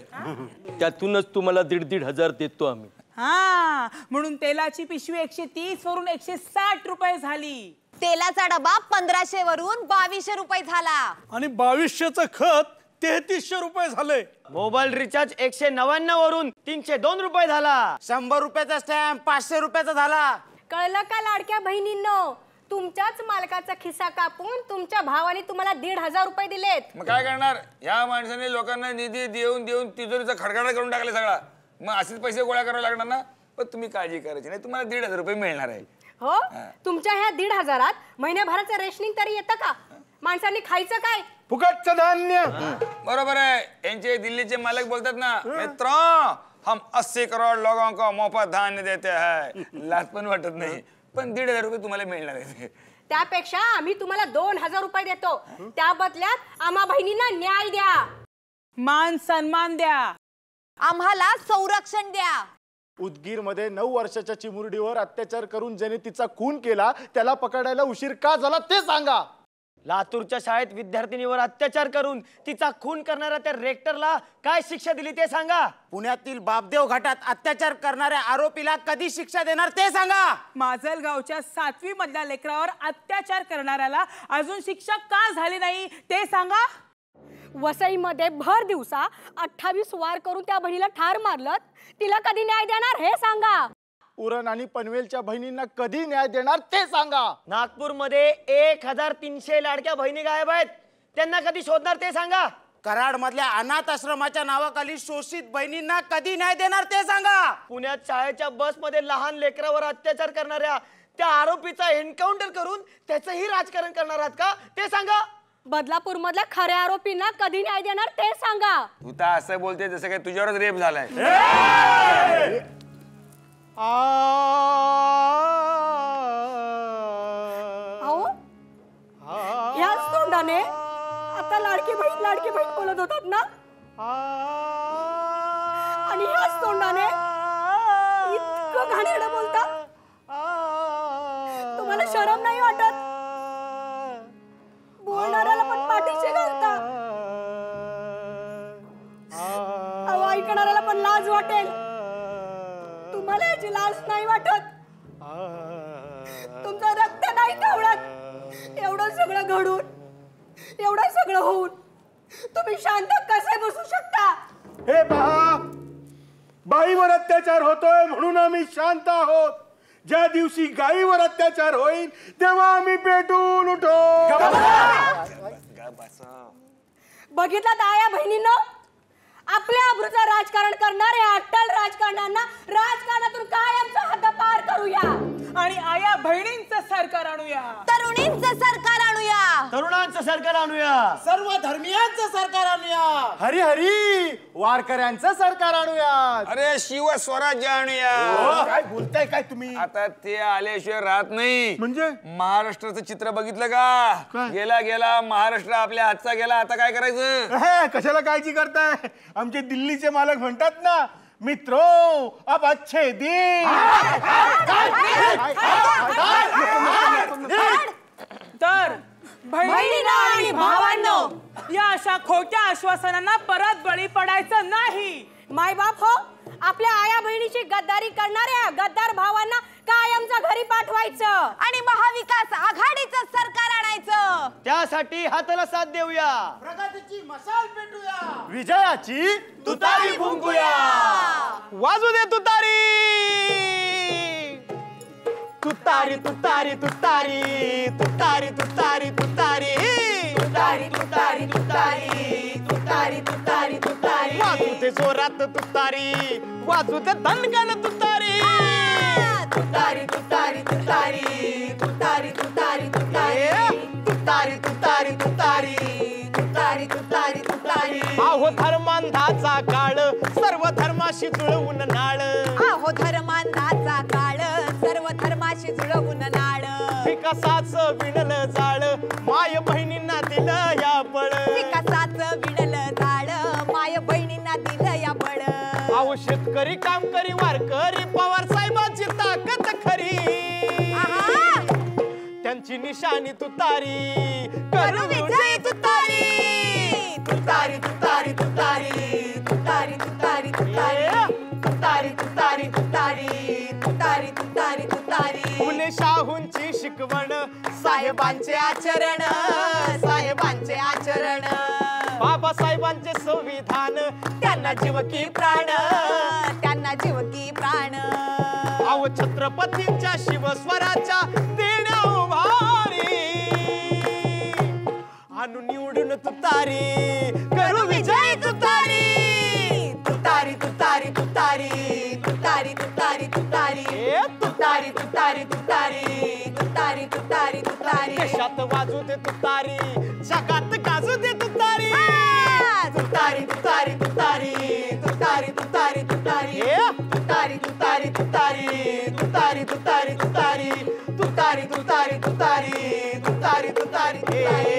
[SPEAKER 7] त्यातूनच तुम्हाला 1,500 देतो आम्ही.
[SPEAKER 9] हा, म्हणून तेलाची पिशवी 130 वरून 160 रुपये झाली.
[SPEAKER 3] तेलाचा डबा 1500 वरून 2200 रुपये झाला.
[SPEAKER 8] आणि 2200चं खत 3300 रुपये झाले.
[SPEAKER 2] मोबाईल रिचार्ज 199 वरून 302 रुपये झाला.
[SPEAKER 1] 100 रुपयाचा स्टॅम्प 500 रुपयाचा झाला.
[SPEAKER 3] कळलं का लाडक्या बहिणींनो, तुमच्याच मालकाचा खिसा कापून तुमच्या भावाने तुम्हाला 1,500 रुपये दिलेत.
[SPEAKER 4] मग काय करणार, या माणसाने लोकांना निधी देऊन देऊन तिजोरीचा खडखडा करून टाकले सगळा. मग असेच पैसे गोळा करावे लागणार ना. पण तुम्ही काळजी करायची नाही, तुम्हाला 1,500 रुपये मिळणार आहे.
[SPEAKER 3] हो, तुमच्या ह्या 1,500त महिन्याभराचं रेशनिंग तरी येतं का? माणसांनी खायचं काय?
[SPEAKER 5] फुकटचं धान्य.
[SPEAKER 4] बरोबर आहे. यांचे दिल्लीचे मालक बोलतात ना, मित्रों हम 80 करोड लोगों को मोफत धान्य देते हैं. लाज पण वाटत नाही. पण 1,500 रुपये तुम्हाला मिळणार आहे.
[SPEAKER 3] त्यापेक्षा आम्ही तुम्हाला 2,000 रुपये देतो. त्या बदल्यात आम्हा बहिणींना न्याय द्या,
[SPEAKER 9] मान सन्मान द्या,
[SPEAKER 3] आम्हाला संरक्षण द्या.
[SPEAKER 6] उदगीर मध्ये 9 वर्षाच्या चिमुरडीवर अत्याचार करून ज्याने तिचा खून केला त्याला पकडायला उशीर का झाला ते सांगा.
[SPEAKER 2] लातूरच्या शाळेत विद्यार्थिनीवर अत्याचार करून तिचा खून करणाऱ्या त्या रेक्टरला काय शिक्षा दिली ते सांगा.
[SPEAKER 1] पुण्यातील बापदेव घाटात अत्याचार करणाऱ्या आरोपीला कधी शिक्षा देणार ते सांगा.
[SPEAKER 9] माजलगावच्या 7वी मधल्या लेकरावर अत्याचार करणाऱ्याला अजून शिक्षा का झाली नाही ते सांगा.
[SPEAKER 3] वसईमध्ये भर दिवसा 28 वार करून त्या बहिणीला ठार मारलं, तिला कधी न्याय देणार हे सांगा.
[SPEAKER 6] उरण आणि पनवेलच्या बहिणींना कधी न्याय देणार ते सांगा.
[SPEAKER 2] नागपूरमध्ये 1,300 लाडक्या बहिणी गायब आहेत, त्यांना कधी शोधणार ते सांगा.
[SPEAKER 1] कराड मधल्या अनाथ आश्रमाच्या नावाखाली शोषित बहिणींना कधी न्याय देणार ते सांगा.
[SPEAKER 2] पुण्यात शाळेच्या बसमध्ये लहान लेकरावर अत्याचार करणाऱ्या त्या आरोपीचा एन्काउंटर करून त्याचंही राजकारण करणार आहात का ते सांगा.
[SPEAKER 3] बदलापूर मधल्या खऱ्या आरोपींना कधी न्याय देणार ते सांगा.
[SPEAKER 4] तू तर असं बोलते जसं काय तुझ्यावरच रेप झालाय.
[SPEAKER 3] अहो, ह्याच तोंडाने आता लाडकी बहीण बोलत होतात ना. आणि ह्याच तोंडाने इतकं घाणेरडं बोलता. तुम्हाला शरम नाही वाटत? बोलणाऱ्याला पण पाठीशी घालता. अहो, ऐकणाऱ्याला पण लाज वाटेल. तुम्हाला याची लाज नाही वाटत? तुमचं रक्त नाही धावत. एवढं सगळं घडून, एवढं सगळं होऊन तुम्ही शांत कसे बसू शकता?
[SPEAKER 5] हे पहा, बाईवर अत्याचार होतोय म्हणून आम्ही शांत आहोत. ज्या दिवशी गाईवर अत्याचार होईल तेव्हा आम्ही पेटून उठो.
[SPEAKER 3] बघितलं ताया बहिणींनो, आपल्या अब्रूचं राजकारण करणाऱ्या अट्टल राजकारण्यांना राजकारणातून कायमचा हद्दपार करूया
[SPEAKER 9] आणि आया बहिणींचं सरकार आणूया.
[SPEAKER 3] तरुणींचं सरकार आणूया.
[SPEAKER 2] तरुणांचं सरकार आणूया.
[SPEAKER 6] सर्व धर्मियांचं सरकार आणूया. हरी हरी वारकऱ्यांचं सरकार आणूया.
[SPEAKER 4] अरे शिव स्वराज्य आणूया.
[SPEAKER 5] काय बोलताय काय तुम्ही?
[SPEAKER 4] आता ते आल्याशिवाय राहत नाही.
[SPEAKER 5] म्हणजे?
[SPEAKER 4] महाराष्ट्राचं चित्र बघितलं का? गेला गेला महाराष्ट्र आपल्या हातचा गेला. आता काय करायचं?
[SPEAKER 5] कशाला काळजी करताय? आमचे दिल्लीचे मालक म्हणतात ना, मित्रो अब अच्छे दिन.
[SPEAKER 9] तर बहिणींनो आणि भावांनो, या अशा खोट्या आश्वासनांना परत बळी पडायचं नाही.
[SPEAKER 3] मायबाप हो, आपल्या आया बहिणीची गद्दारी करणाऱ्या गद्दार भावांना कायमच्या घरी पाठवायचं आणि महाविकास आघाडीचं सरकार आणायचं.
[SPEAKER 2] त्यासाठी हाताला साथ देऊया.
[SPEAKER 6] प्रगतीची मशाल पेटूया. विजयाची
[SPEAKER 2] तुतारी फुंकूया.
[SPEAKER 1] वाजू दे तुतारी. तुतारी तुतारी तुतारी तुतारी तुतारी तुतारी
[SPEAKER 3] तुतारी तुतारी तुतारी तुतारी तुतारी तुतारी
[SPEAKER 1] वाजू दे जोरात तुतारी, वाजू दे दणकन तुतारी.
[SPEAKER 3] तुतारी तुतारी तुतारी तुतारी तुतारी तुतारी
[SPEAKER 1] तुतारी तुतारी तुतारी
[SPEAKER 3] तुतारी तुतारी तुतारी.
[SPEAKER 1] आहो धर्मांधाचा काळ, सर्व धर्माशी जुळवून नाळ.
[SPEAKER 3] आहो धर्मांधाचा काळ, सर्व धर्माशी जुळवून नाळ.
[SPEAKER 1] विकासाचं विणलं जाळ, माय बहिणींना दिलं या बळ.
[SPEAKER 3] विकासाचं विणलं जाळ, माय बहिणींना दिलं या बळ.
[SPEAKER 1] आहो शेतकरी कामकरी वारकरी पवार साहेबांची ताकद खरी. त्यांची निशाणी तुतारी,
[SPEAKER 3] करू विजय तुतारी. तुतारी तुतारी तुतारी तुतारी तुतारी तुतारी तुतारी तुतारी तुतारी तुतारी तुतारी तुतारी.
[SPEAKER 1] फुले शाहूंची शिकवण, साहेबांचे आचरण, साहेबांचे आचरण. बाबासाहेबांचे संविधान,
[SPEAKER 3] त्यांना जीव की प्राण, त्यांना जीव की प्राण.
[SPEAKER 1] अहो छत्रपतींच्या शिवस्वराच्या देण्या उभारी. आणून निवडून तुतारी, करू विजय तुतारी.
[SPEAKER 3] तुतारी तुतारी तुतारी तुतारी तुतारी तुतारी तुतारी तुतारी तुतारी तुतारी तुतारी तुतारी.
[SPEAKER 1] देशात वाजू दे तुतारी, जगात गाजू दे तुतारी.
[SPEAKER 3] तुतारी तुतारी तुतारी तुतारी तुतारी तुतारी तुतारी तुतारी तुतारी तुतारी तुतारी तुतारी तुतारी तुतारी तुतारी तुतारी तुतारी.